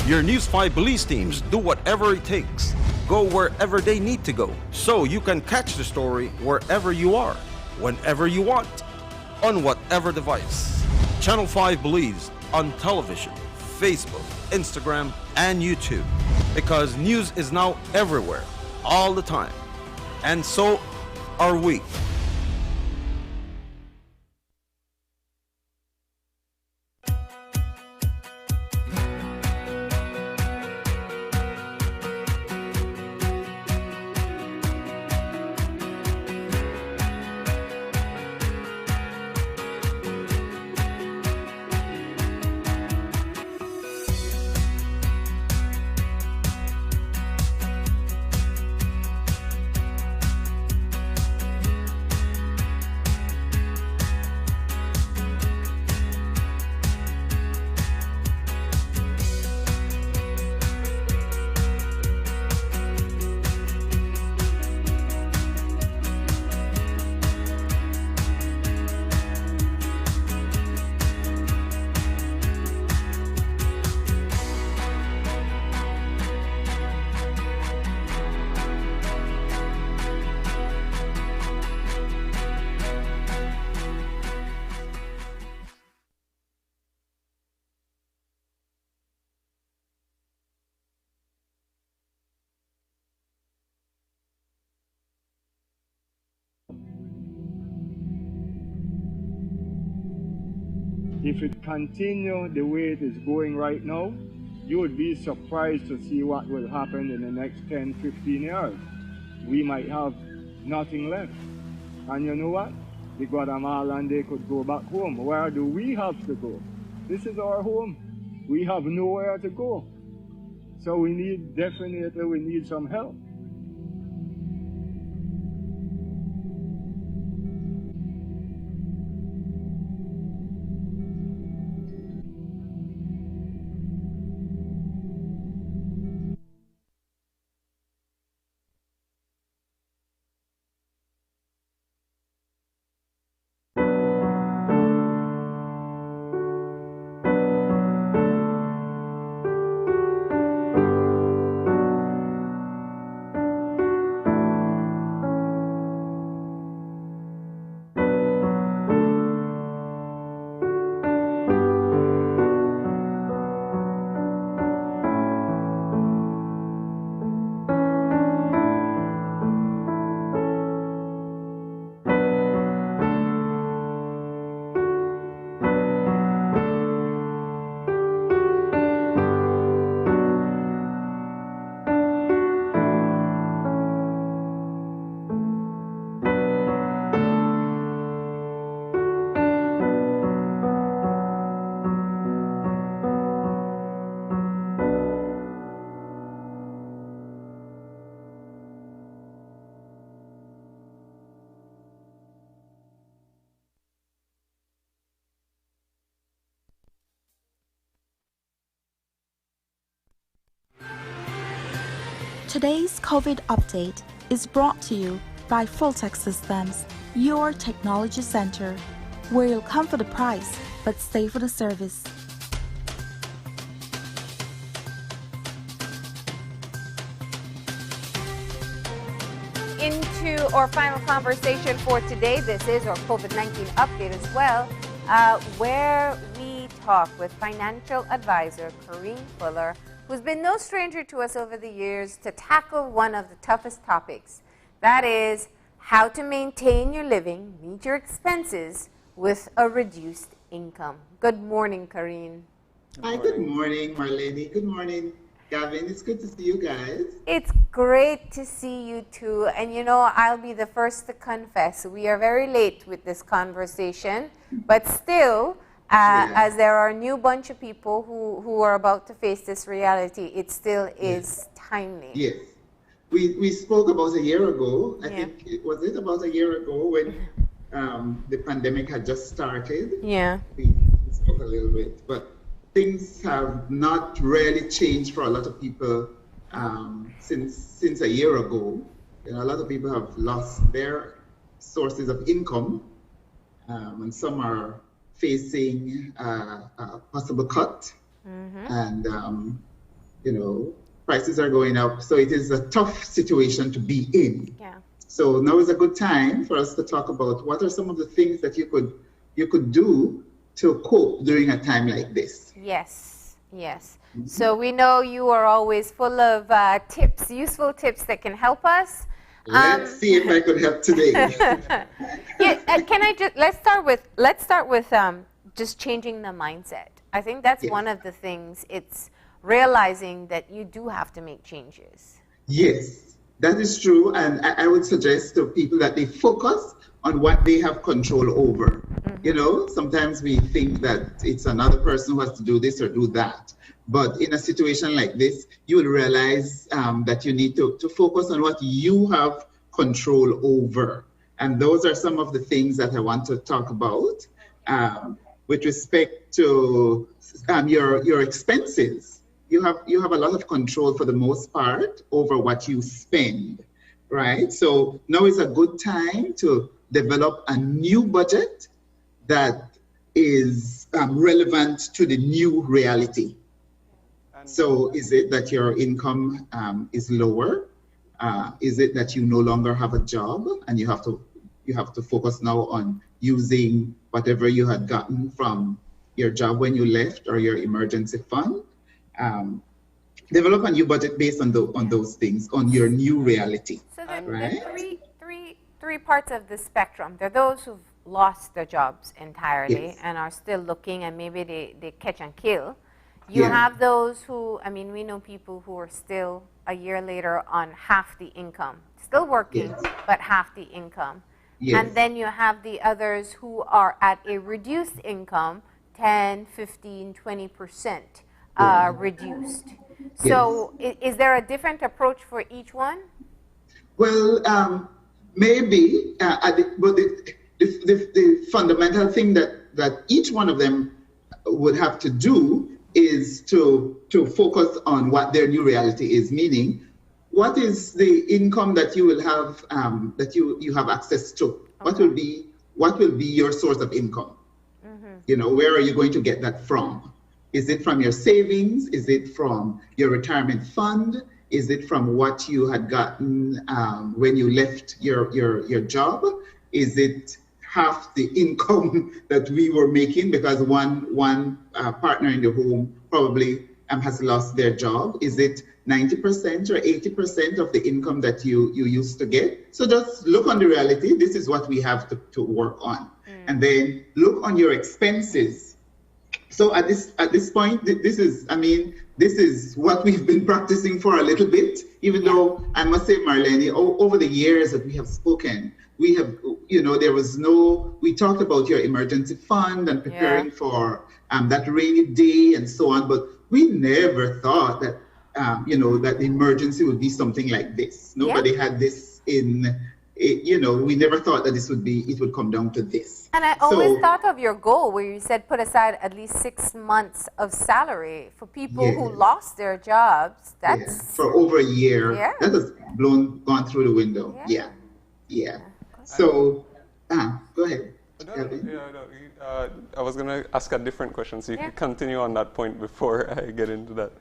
Speaker 13: Your News 5 Police teams do whatever it takes. Go wherever they need to go, so you can catch the story wherever you are, whenever you want, on whatever device. Channel 5 believes on television, Facebook, Instagram, and YouTube, because news is now everywhere, all the time. And so are we.
Speaker 18: If it continue the way it is going right now, you would be surprised to see what will happen in the next 10, 15 years. We might have nothing left. And you know what? The Guatemala and they could go back home. Where do we have to go? This is our home. We have nowhere to go. So we need some help.
Speaker 16: Today's COVID update is brought to you by Fulltech Systems, your technology center, where you'll come for the price but stay for the service.
Speaker 2: Into our final conversation for today. This is our COVID-19 update as well, where we talk with financial advisor Corinne Fuller, who's been no stranger to us over the years, to tackle one of the toughest topics. That is how to maintain your living, meet your expenses with a reduced income. Good morning, Corinne.
Speaker 19: Hi, good morning, Marlene. Good morning, Gavin. It's good to see you guys.
Speaker 2: It's great to see you too. And you know, I'll be the first to confess, we are very late with this conversation, but still, as there are a new bunch of people who are about to face this reality, it still is timely.
Speaker 19: Yes. We spoke about a year ago. I think, was it about a year ago when the pandemic had just started?
Speaker 2: Yeah.
Speaker 19: We spoke a little bit, but things have not really changed for a lot of people since a year ago. You know, a lot of people have lost their sources of income, and some are facing a possible cut, and you know, prices are going up, so it is a tough situation to be in.
Speaker 2: Yeah.
Speaker 19: So now is a good time for us to talk about what are some of the things that you could do to cope during a time like this.
Speaker 2: Yes, yes. So we know you are always full of tips, useful tips that can help us.
Speaker 19: Let's see if I could help today.
Speaker 2: Can I just let's start with just changing the mindset. I think that's one of the things. It's realizing that you do have to make changes.
Speaker 19: Yes, that is true, and I would suggest to people that they focus on what they have control over. You know, sometimes we think that it's another person who has to do this or do that. But in a situation like this, you will realize that you need to focus on what you have control over. And those are some of the things that I want to talk about with respect to your expenses. You have a lot of control for the most part over what you spend, right? So now is a good time to develop a new budget that is relevant to the new reality. So is it that your income is lower? Is it that you no longer have a job and you have to focus now on using whatever you had gotten from your job when you left or your emergency fund? Develop a new budget based on those things, on your new reality.
Speaker 2: So there
Speaker 19: right?
Speaker 2: are three parts of the spectrum. There are those who've lost their jobs entirely
Speaker 19: Yes.
Speaker 2: and are still looking, and maybe they catch and kill. You
Speaker 19: Yeah.
Speaker 2: have those who, I mean, we know people who are still a year later on half the income, still working,
Speaker 19: Yes.
Speaker 2: but half the income.
Speaker 19: Yes.
Speaker 2: And then you have the others who are at a reduced income, 10, 15, 20% reduced. So is there a different approach for each one?
Speaker 19: Well, maybe, but the fundamental thing that each one of them would have to do is to focus on what their new reality is, meaning what is the income that you will have, that you have access to? Okay. What will be your source of income? You know, where are you going to get that from? Is it from your savings? Is it from your retirement fund? Is it from what you had gotten when you left your job? Is it half the income that we were making because one partner in the home probably has lost their job? Is it 90% or 80% of the income that you used to get? So just look on the reality. This is what we have to work on. And then look on your expenses. So at this point, this is what we've been practicing for a little bit, even though I must say, Marlene, over the years that we have spoken, we have, you know, we talked about your emergency fund and preparing for that rainy day and so on, but we never thought that, that the emergency would be something like this. Nobody had this we never thought that it would come down to this.
Speaker 2: And I always thought of your goal where you said put aside at least 6 months of salary for people who lost their jobs. That's
Speaker 19: for over a year. That has gone through the window. Yeah. So, go ahead.
Speaker 3: I was going to ask a different question, so you can continue on that point before I get into that.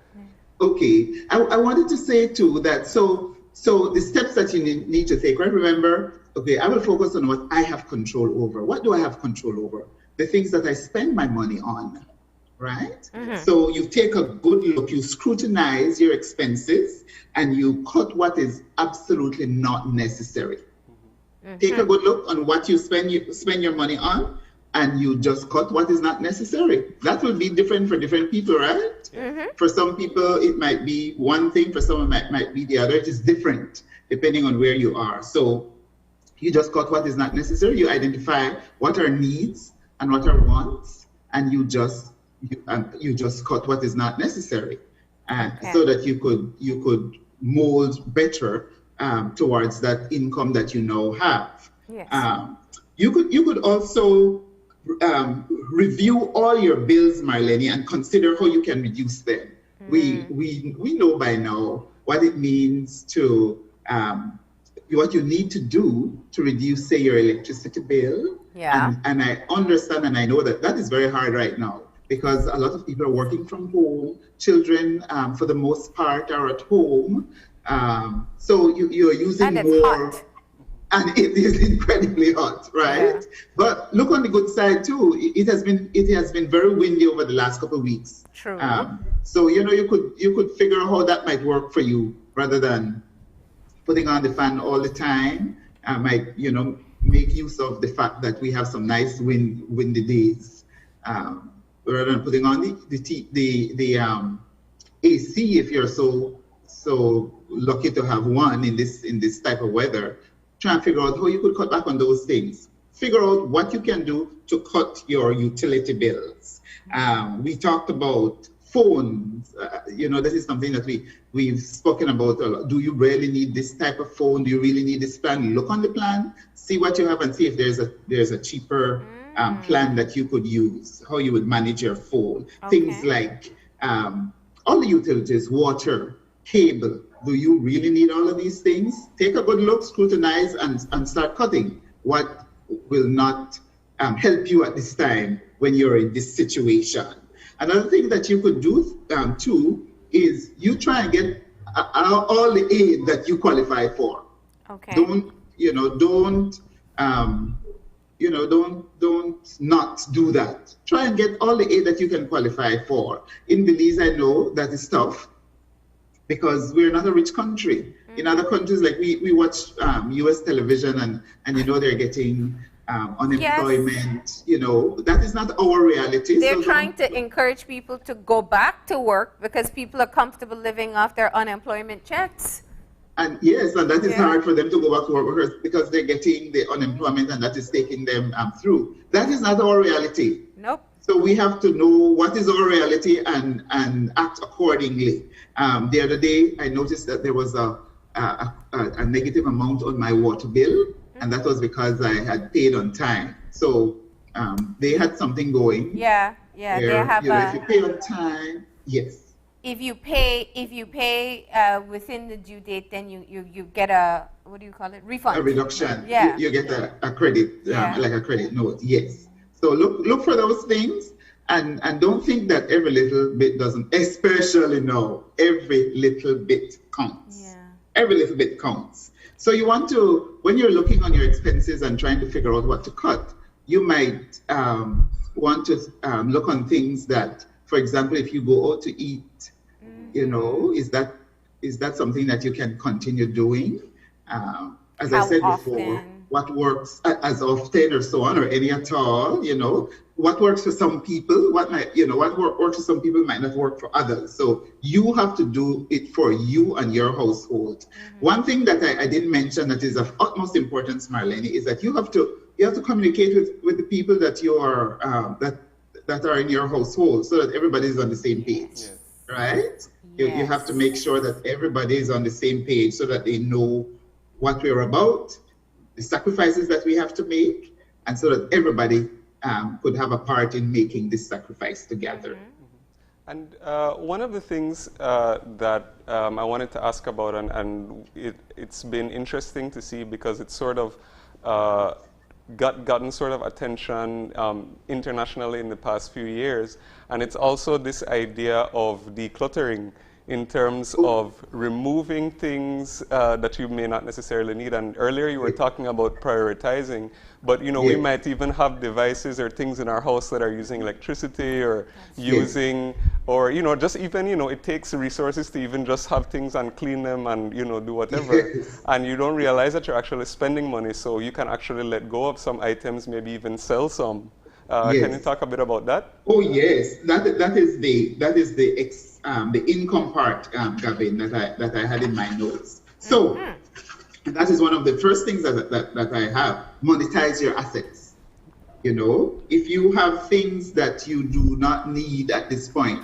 Speaker 19: Okay. I wanted to say too that so the steps that you need to take, right? Remember, okay, I will focus on what I have control over. What do I have control over? The things that I spend my money on, right? So you take a good look, you scrutinize your expenses, and you cut what is absolutely not necessary. Take a good look on what you spend your money on, and you just cut what is not necessary. That will be different for different people, right? For some people, it might be one thing. For some, it might be the other. It is different depending on where you are. So you just cut what is not necessary. You identify what are needs and what are wants, and you just cut what is not necessary, so that you could mold better towards that income that you now have. You could also review all your bills, Marlene, and consider how you can reduce them. We know by now what it means to what you need to do to reduce, say, your electricity bill. And I understand and I know that is very hard right now because a lot of people are working from home. Children, for the most part, are at home. So you're using more. Hot. And it is incredibly hot, right? But look on the good side too. It has been very windy over the last couple of weeks.
Speaker 2: True.
Speaker 19: So you could figure out how that might work for you rather than putting on the fan all the time. Might make use of the fact that we have some nice windy days rather than putting on the AC if you're so lucky to have one in this type of weather. Try and figure out how you could cut back on those things. Figure out what you can do to cut your utility bills. We talked about phones. This is something that we've spoken about a lot. Do you really need this type of phone? Do you really need this plan? Look on the plan, see what you have, and see if there's a cheaper plan that you could use. How you would manage your phone. Things like all the utilities, water, cable. Do you really need all of these things? Take a good look, scrutinize, and start cutting what will not help you at this time when you're in this situation. Another thing that you could do too is you try and get all the aid that you qualify for. Don't not do that. Try and get all the aid that you can qualify for. In Belize, I know that is tough, because we're not a rich country. In other countries, like we watch US television and they're getting unemployment, you know, that is not our reality.
Speaker 2: They're trying to encourage people to go back to work because people are comfortable living off their unemployment checks.
Speaker 19: And yes, and that is hard for them to go back to work because they're getting the unemployment and that is taking them through. That is not our reality.
Speaker 2: Nope.
Speaker 19: So we have to know what is our reality and act accordingly. The other day, I noticed that there was a negative amount on my water bill, and that was because I had paid on time. So they had something going.
Speaker 2: Yeah,
Speaker 19: where,
Speaker 2: they have
Speaker 19: you know, if you pay on time, yes.
Speaker 2: If you pay within the due date, then you get a, what do you call it, refund?
Speaker 19: A reduction.
Speaker 2: Yeah.
Speaker 19: You get a credit, like a credit note, yes. So look for those things and don't think that every little bit doesn't, especially now, every little bit counts. Yeah. Every little bit counts. So you want to, when you're looking on your expenses and trying to figure out what to cut, you might want to look on things that, for example, if you go out to eat, you know, is that something that you can continue doing? As I said before, what works as often or so on, or any at all, you know, what works for some people, what works for some people might not work for others. So you have to do it for you and your household. One thing that I didn't mention that is of utmost importance, Marlene, is that you have to communicate with the people that you are that are in your household so that everybody is on the same page, right? You have to make sure that everybody is on the same page so that they know what we're about, the sacrifices that we have to make, and so that everybody could have a part in making this sacrifice together.
Speaker 3: And one of the things that I wanted to ask about, and it's been interesting to see because it's sort of gotten sort of attention internationally in the past few years, and it's also this idea of decluttering in terms of removing things that you may not necessarily need. And earlier you were talking about prioritizing, but you know, we might even have devices or things in our house that are using electricity or using, or you know, just even, you know, it takes resources to even just have things and clean them and, you know, do whatever. And you don't realize that you're actually spending money, so you can actually let go of some items, maybe even sell some. Can you talk a bit about that?
Speaker 19: Oh yes, that is the income part, Gavin, that I had in my notes. So that is one of the first things that I have. Monetize your assets. You know, if you have things that you do not need at this point,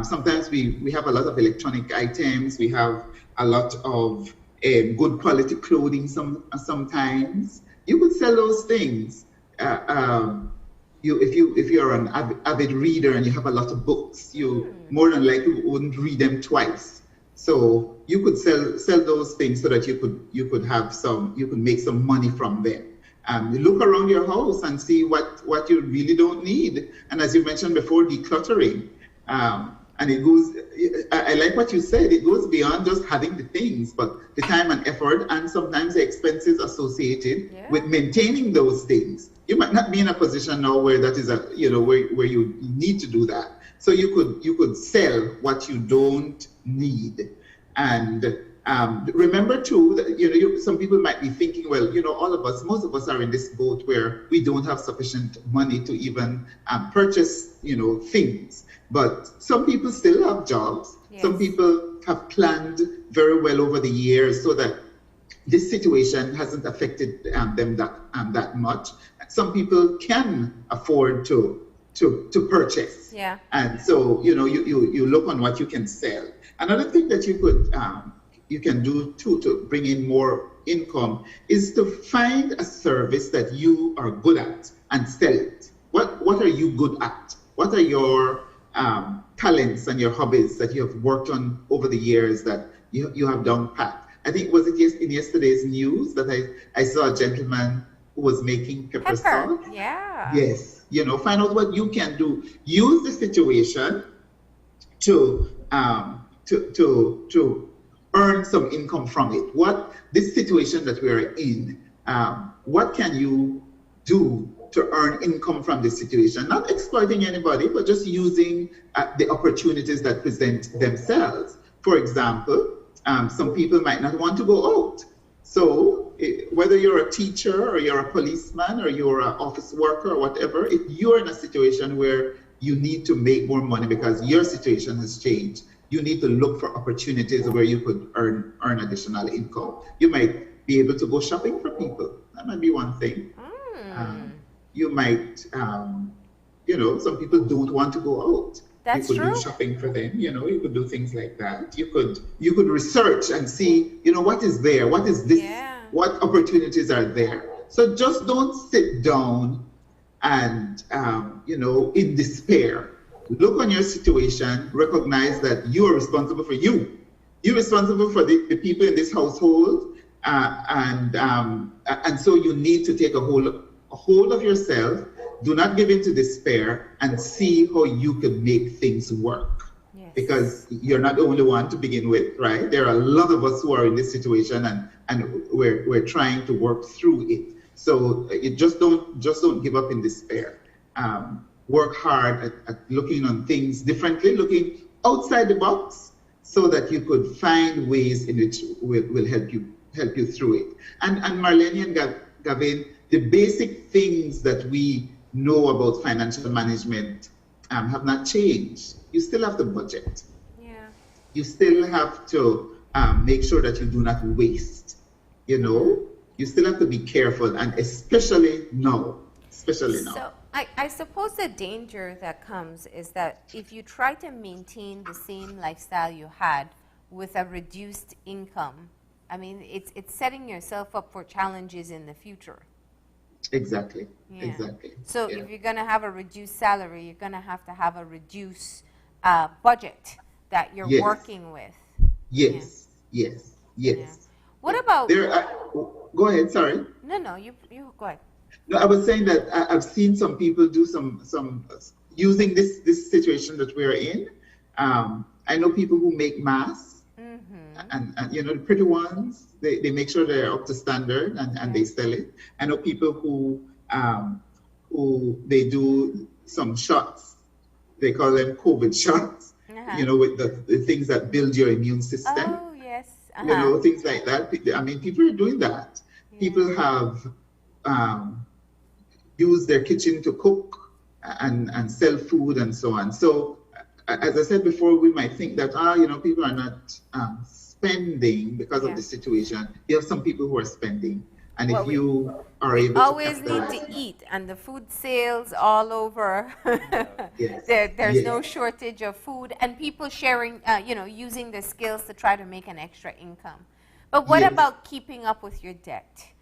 Speaker 19: sometimes we have a lot of electronic items. We have a lot of good quality clothing. Sometimes you could sell those things. If you're an avid reader and you have a lot of books, you more than likely wouldn't read them twice. So you could sell those things so that you could make some money from them. You look around your house and see what you really don't need. And as you mentioned before, decluttering. And it goes, I like what you said, it goes beyond just having the things, but the time and effort and sometimes the expenses associated with maintaining those things. You might not be in a position now where that is where you need to do that. So you could sell what you don't need. And remember too that some people might be thinking, well, most of us are in this boat where we don't have sufficient money to even purchase things. But some people still have jobs. Yes. Some people have planned very well over the years so that this situation hasn't affected them that much. Some people can afford to purchase. Yeah. And so you look on what you can sell. Another thing that you can do too to bring in more income is to find a service that you are good at and sell it. What are you good at? What are your talents and your hobbies that you have worked on over the years that you have done pat? I think, was it in yesterday's news that I saw a gentleman who was making pepper salt?
Speaker 2: Yeah.
Speaker 19: Yes. Find out what you can do. Use the situation to earn some income from it. This situation that we are in, what can you do to earn income from this situation? Not exploiting anybody, but just using the opportunities that present themselves. For example, some people might not want to go out. So whether you're a teacher or you're a policeman or you're an office worker or whatever, if you're in a situation where you need to make more money because your situation has changed, you need to look for opportunities where you could earn additional income. You might be able to go shopping for people. That might be one thing. You might, some people don't want to go out.
Speaker 2: That's
Speaker 19: you could do shopping for them. You could do things like that. You could research and see, what is there, what is this, what opportunities are there. So just don't sit down and in despair. Look on your situation, recognize that you are responsible for you. You're responsible for the people in this household, and so you need to take a hold of yourself. Do not give in to despair and see how you can make things work. Yes. Because you're not the only one to begin with, right? There are a lot of us who are in this situation, and we're trying to work through it. So just don't give up in despair. Work hard at looking on things differently, looking outside the box, so that you could find ways in which will help you through it. And Marlene and Gavin, the basic things that we know about financial management have not changed. You still have to budget. Yeah. You still have to make sure that you do not waste. You still have to be careful, and especially now.
Speaker 2: So I suppose the danger that comes is that if you try to maintain the same lifestyle you had with a reduced income, I mean, it's setting yourself up for challenges in the future.
Speaker 19: Exactly.
Speaker 2: Yeah.
Speaker 19: Exactly.
Speaker 2: So if you're going to have a reduced salary, you're going to have a reduced budget that you're working with.
Speaker 19: Yes. Yeah. Yes.
Speaker 2: What about?
Speaker 19: Go ahead. Sorry.
Speaker 2: No. You go ahead.
Speaker 19: No, I was saying that I've seen some people do some using this situation that we're in. I know people who make masks, and the pretty ones. They make sure they're up to standard and they sell it. I know people who they do some shots. They call them COVID shots. With the things that build your immune system.
Speaker 2: Oh yes.
Speaker 19: Things like that. I mean, people are doing that. Yeah. People have used their kitchen to cook and sell food and so on. So, as I said before, we might think that people are not spending because of the situation. You have some people who are spending, and if you are able to
Speaker 2: always need to eat, and the food sales all over. There's no shortage of food, and people sharing, using their skills to try to make an extra income. But what about keeping up with your debt?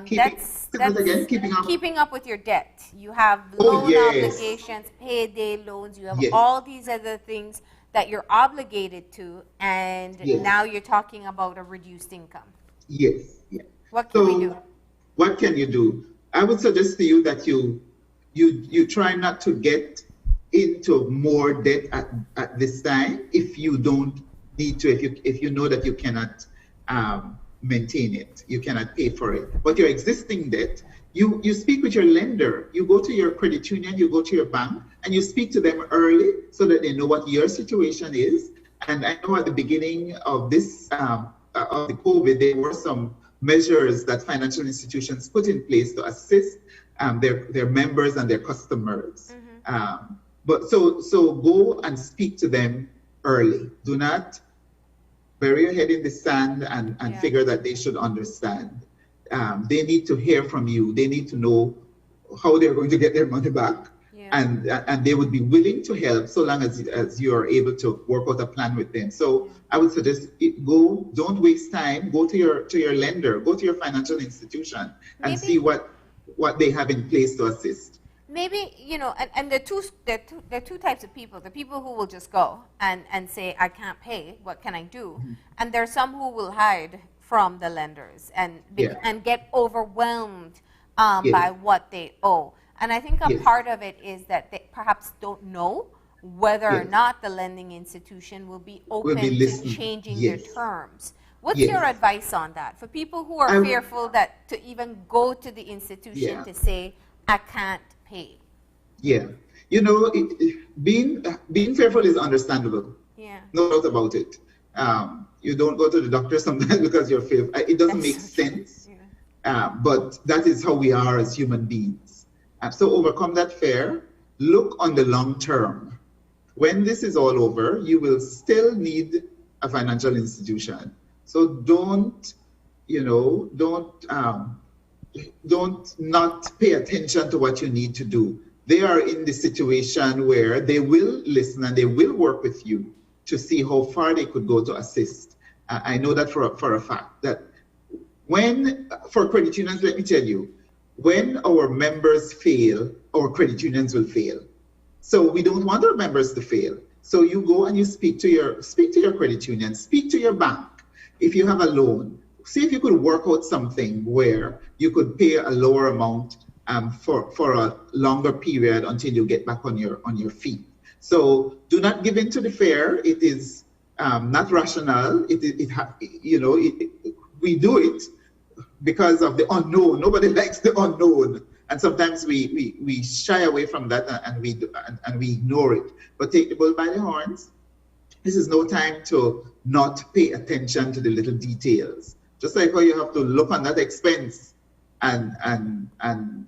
Speaker 2: Keeping up with your debt. You have loan obligations, payday loans. You have all these other things that you're obligated to, and now you're talking about a reduced income.
Speaker 19: Yes.
Speaker 2: What can we do?
Speaker 19: What can you do? I would suggest to you that you try not to get into more debt at this time if you don't need to. If you know that you cannot maintain it, you cannot pay for it. But your existing debt, you speak with your lender. You go to your credit union, you go to your bank, and you speak to them early so that they know what your situation is. And I know at the beginning of this of the COVID, there were some measures that financial institutions put in place to assist their members and their customers. But so go and speak to them early. Do not bury your head in the sand and figure that they should understand. They need to hear from you. They need to know how they're going to get their money back. And they would be willing to help so long as you are able to work out a plan with them. So I would suggest don't waste time. Go to your lender, go to your financial institution and see what they have in place to assist.
Speaker 2: Maybe, and there are two types of people. The people who will just go and say, I can't pay, what can I do? And there are some who will hide from the lenders and get overwhelmed by what they owe. And I think a part of it is that they perhaps don't know whether or not the lending institution will be open to changing their terms. What's your advice on that? For people who are fearful that to even go to the institution to say, I can't pay.
Speaker 19: Yeah. Being fearful is understandable. Yeah. No doubt about it. You don't go to the doctor sometimes because you're fearful. It doesn't make sense. But that is how we are as human beings. So overcome that fear. Look on the long term. When this is all over, you will still need a financial institution. So don't not pay attention to what you need to do. They are in the situation where they will listen and they will work with you to see how far they could go to assist. I know that for a fact that for credit unions, let me tell you, when our members fail, our credit unions will fail. So we don't want our members to fail. So you go and you speak to your credit union, speak to your bank. If you have a loan, see if you could work out something where you could pay a lower amount for a longer period until you get back on your feet. So do not give in to the fear. It is not rational. We do it because of the unknown. Nobody likes the unknown, and sometimes we shy away from that and we ignore it. But take the bull by the horns. This is no time to not pay attention to the little details. Just like how you have to look on that expense and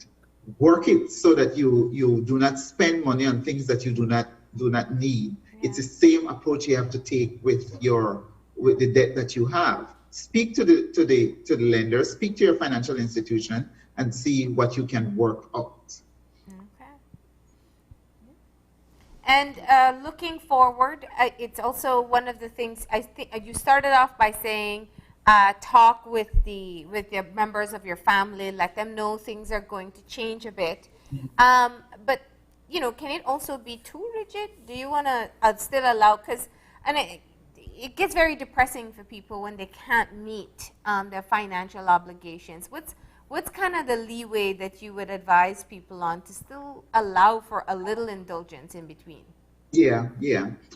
Speaker 19: work it so that you do not spend money on things that you do not need. Yeah. It's the same approach you have to take with the debt that you have. Speak to the lender, speak to your financial institution, and see what you can work out.
Speaker 2: Okay. And looking forward, it's also one of the things. I think you started off by saying, talk with the members of your family, let them know things are going to change a bit. But can it also be too rigid? Do you want to still allow? It gets very depressing for people when they can't meet their financial obligations. What's kind of the leeway that you would advise people on to still allow for a little indulgence in between?
Speaker 19: Yeah.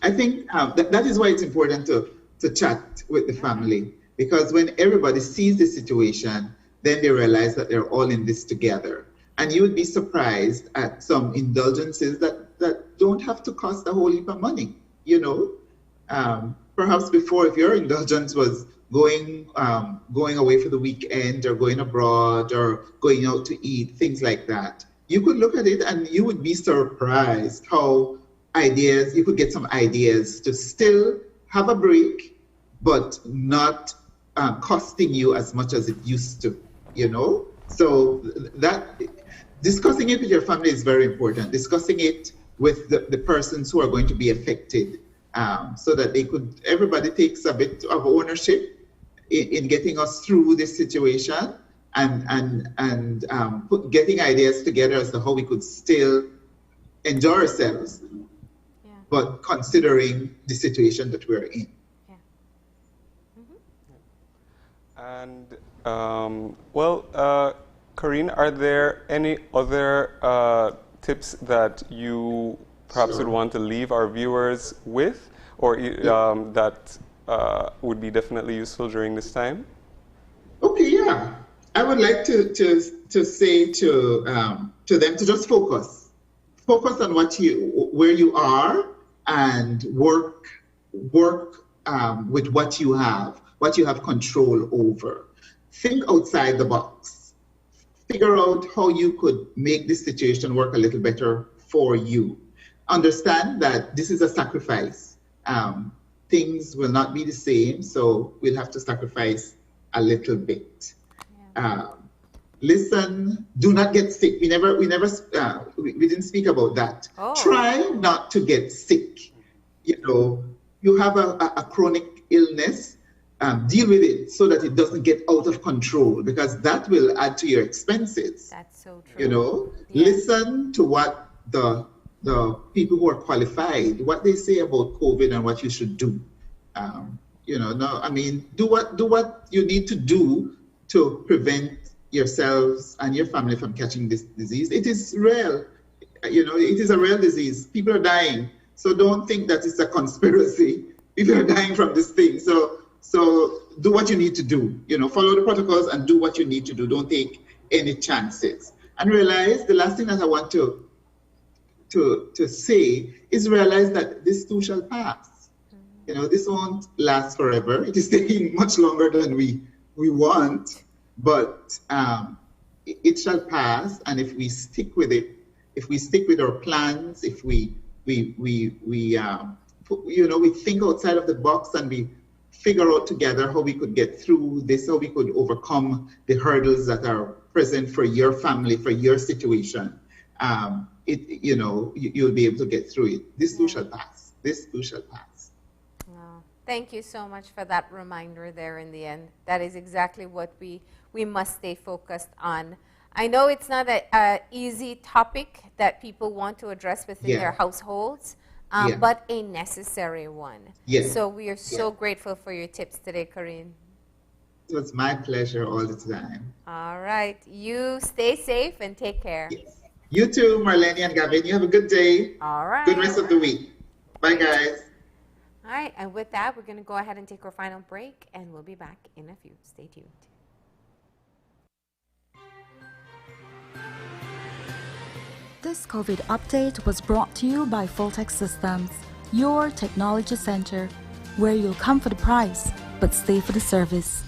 Speaker 19: I think that is why it's important to chat with the family, because when everybody sees the situation, then they realize that they're all in this together. And you would be surprised at some indulgences that don't have to cost a whole heap of money. Perhaps before, if your indulgence was going away for the weekend or going abroad or going out to eat, things like that, you could look at it and you would be surprised how you could get some ideas to still have a break, but not costing you as much as it used to, So that discussing it with your family is very important. Discussing it with the persons who are going to be affected, so that everybody takes a bit of ownership in getting us through this situation and getting ideas together as to how we could still enjoy ourselves, but considering the situation that we're in.
Speaker 2: Yeah.
Speaker 3: Mm-hmm. And Corinne, are there any other tips that you perhaps would want to leave our viewers with, or that would be definitely useful during this time?
Speaker 19: Okay, yeah. I would like to say to them to just focus on where you are, and work with what you have control over. Think outside the box. Figure out how you could make this situation work a little better for you. Understand that this is a sacrifice. Things will not be the same, so we'll have to sacrifice a little bit. Listen, do not get sick. We didn't speak about that. Oh. Try not to get sick. You have a chronic illness, deal with it so that it doesn't get out of control, because that will add to your expenses.
Speaker 2: That's so true.
Speaker 19: Listen to what the people who are qualified, what they say about COVID and what you should do. Do what you need to do to prevent yourselves and your family from catching this disease. It is real. It is a real disease. People are dying. So don't think that it's a conspiracy. People are dying from this thing. So do what you need to do. Follow the protocols and do what you need to do. Don't take any chances. And realize, the last thing that I want to say is realize that this too shall pass. This won't last forever. It is taking much longer than we want. but it shall pass. And if we stick with it, if we stick with our plans, if we think outside of the box and we figure out together how we could get through this, how we could overcome the hurdles that are present for your family, for your situation, you'll be able to get through it. This too shall pass. This too shall pass.
Speaker 2: Wow. Thank you so much for that reminder there in the end. That is exactly what we must stay focused on. I know it's not an easy topic that people want to address within their households, but a necessary one.
Speaker 19: Yes.
Speaker 2: So we are so grateful for your tips today, Corinne.
Speaker 19: It was my pleasure all the time.
Speaker 2: All right. You stay safe and take care.
Speaker 19: Yes. You too, Marlene and Gavin. You have a good day.
Speaker 2: All right.
Speaker 19: Good rest of the week. Bye, guys.
Speaker 2: All right. And with that, we're going to go ahead and take our final break, and we'll be back in a few. Stay tuned.
Speaker 16: This COVID update was brought to you by Fulltech Systems, your technology center, where you'll come for the price, but stay for the service.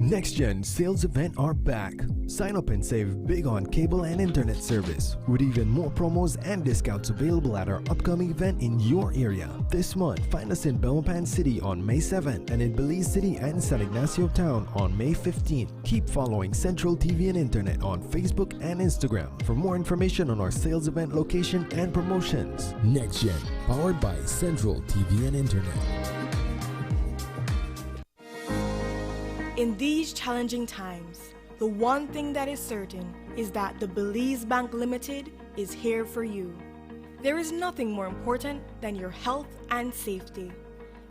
Speaker 20: Next Gen sales event are back. Sign up and save big on cable and internet service with even more promos and discounts available at our upcoming event in your area. This month, find us in Belmopan City on May 7th and in Belize City and San Ignacio Town on May 15th. Keep following Central TV and Internet on Facebook and Instagram for more information on our sales event location and promotions.
Speaker 12: Next Gen, powered by Central TV and Internet.
Speaker 5: In these challenging times, the one thing that is certain is that the Belize Bank Limited is here for you. There is nothing more important than your health and safety,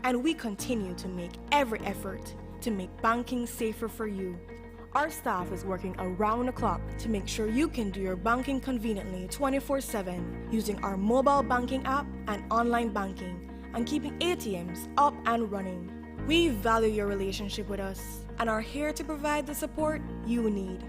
Speaker 5: and we continue to make every effort to make banking safer for you. Our staff is working around the clock to make sure you can do your banking conveniently 24/7 using our mobile banking app and online banking and keeping ATMs up and running. We value your relationship with us and are here to provide the support you need.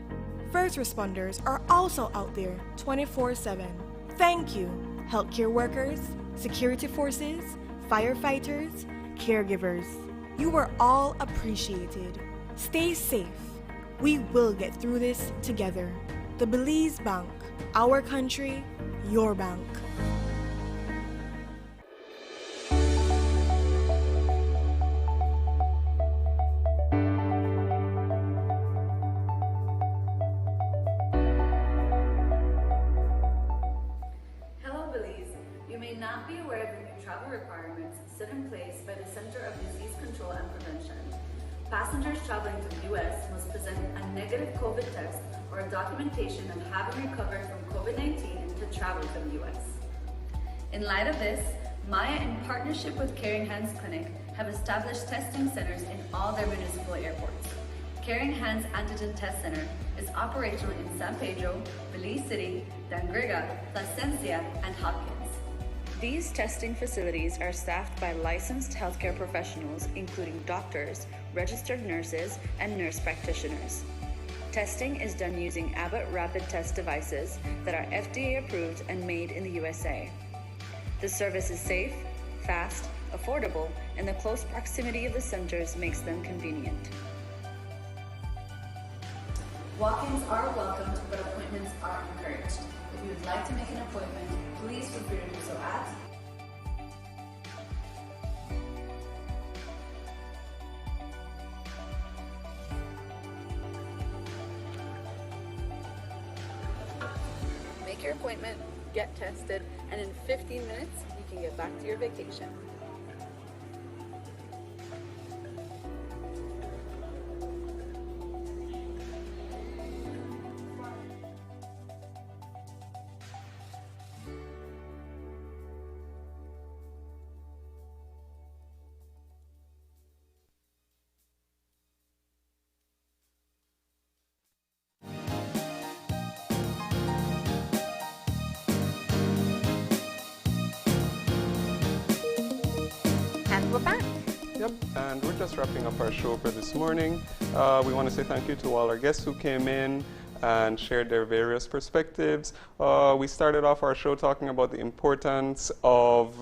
Speaker 5: First responders are also out there 24/7. Thank you, healthcare workers, security forces, firefighters, caregivers. You are all appreciated. Stay safe. We will get through this together. The Belize Bank, our country, your bank.
Speaker 21: Passengers traveling to the U.S. must present a negative COVID test or a documentation of having recovered from COVID-19 to travel to the U.S. In light of this, Maya, in partnership with Caring Hands Clinic, have established testing centers in all their municipal airports. Caring Hands Antigen Test Center is operational in San Pedro, Belize City, Dangriga, Placencia, and Hopkins. These testing facilities are staffed by licensed healthcare professionals, including doctors, registered nurses, and nurse practitioners. Testing is done using Abbott rapid test devices that are FDA approved and made in the USA. The service is safe, fast, affordable, and the close proximity of the centers makes them convenient. Walk-ins are welcomed, but appointments are encouraged. If you would like to make an appointment, please feel free to do so at Make your appointment, get tested, and in 15 minutes, you can get back to your vacation.
Speaker 2: And we're back.
Speaker 3: Yep, and we're just wrapping up our show for this morning. We want to say thank you to all our guests who came in and shared their various perspectives. We started off our show talking about the importance of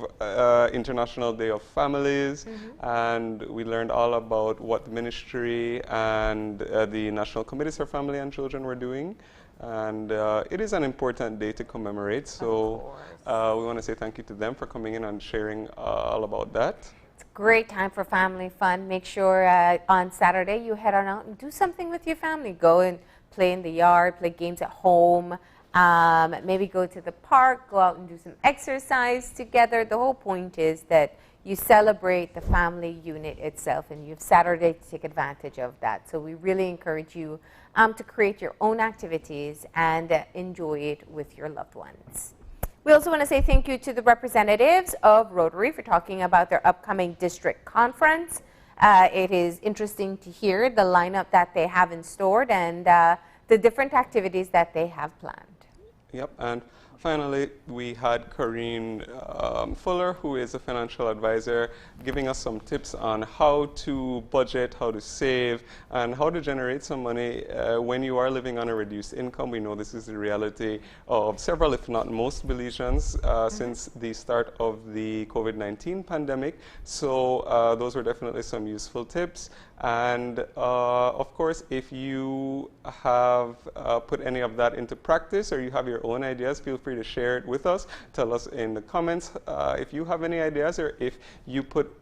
Speaker 3: International Day of Families, and we learned all about what the ministry and the National Committees for Family and Children were doing. And it is an important day to commemorate, so we want to say thank you to them for coming in and sharing all about that.
Speaker 2: It's a great time for family fun. Make sure on Saturday you head on out and do something with your family. Go and play in the yard, play games at home, maybe go to the park, go out and do some exercise together. The whole point is that you celebrate the family unit itself, and you have Saturday to take advantage of that. So we really encourage you to create your own activities and enjoy it with your loved ones. We also want to say thank you to the representatives of Rotary for talking about their upcoming district conference. It is interesting to hear the lineup that they have in store and the different activities that they have planned.
Speaker 3: Yep, and finally, we had Corinne Fuller, who is a financial advisor, giving us some tips on how to budget, how to save, and how to generate some money when you are living on a reduced income. We know this is the reality of several, if not most, Belizeans since the start of the COVID-19 pandemic. So those were definitely some useful tips. And of course, if you have put any of that into practice or you have your own ideas, feel free to share it with us. Tell us in the comments if you have any ideas or if you put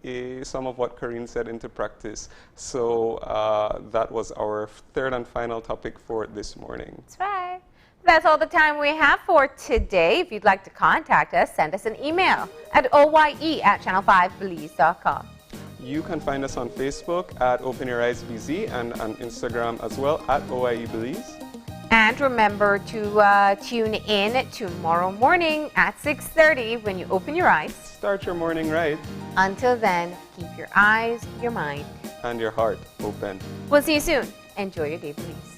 Speaker 3: some of what Corinne said into practice. So that was our third and final topic for this morning.
Speaker 2: That's right. That's all the time we have for today. If you'd like to contact us, send us an email at oye@channel5belize.com.
Speaker 3: You can find us on Facebook at Open Your Eyes BZ and on Instagram as well at OIE Belize.
Speaker 2: And remember to tune in tomorrow morning at 6:30 when you open your eyes.
Speaker 3: Start your morning right.
Speaker 2: Until then, keep your eyes, your mind,
Speaker 3: and your heart open.
Speaker 2: We'll see you soon. Enjoy your day, Belize.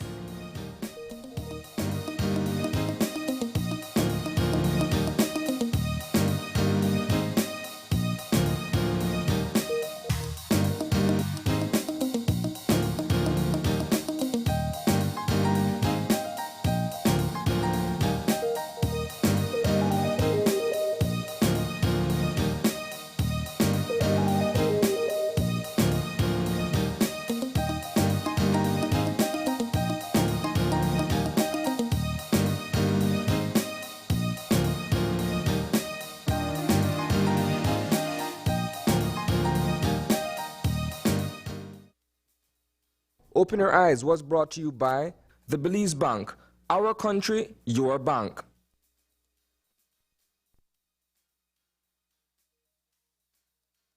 Speaker 1: Open Your Eyes was brought to you by the Belize Bank. Our country, your bank.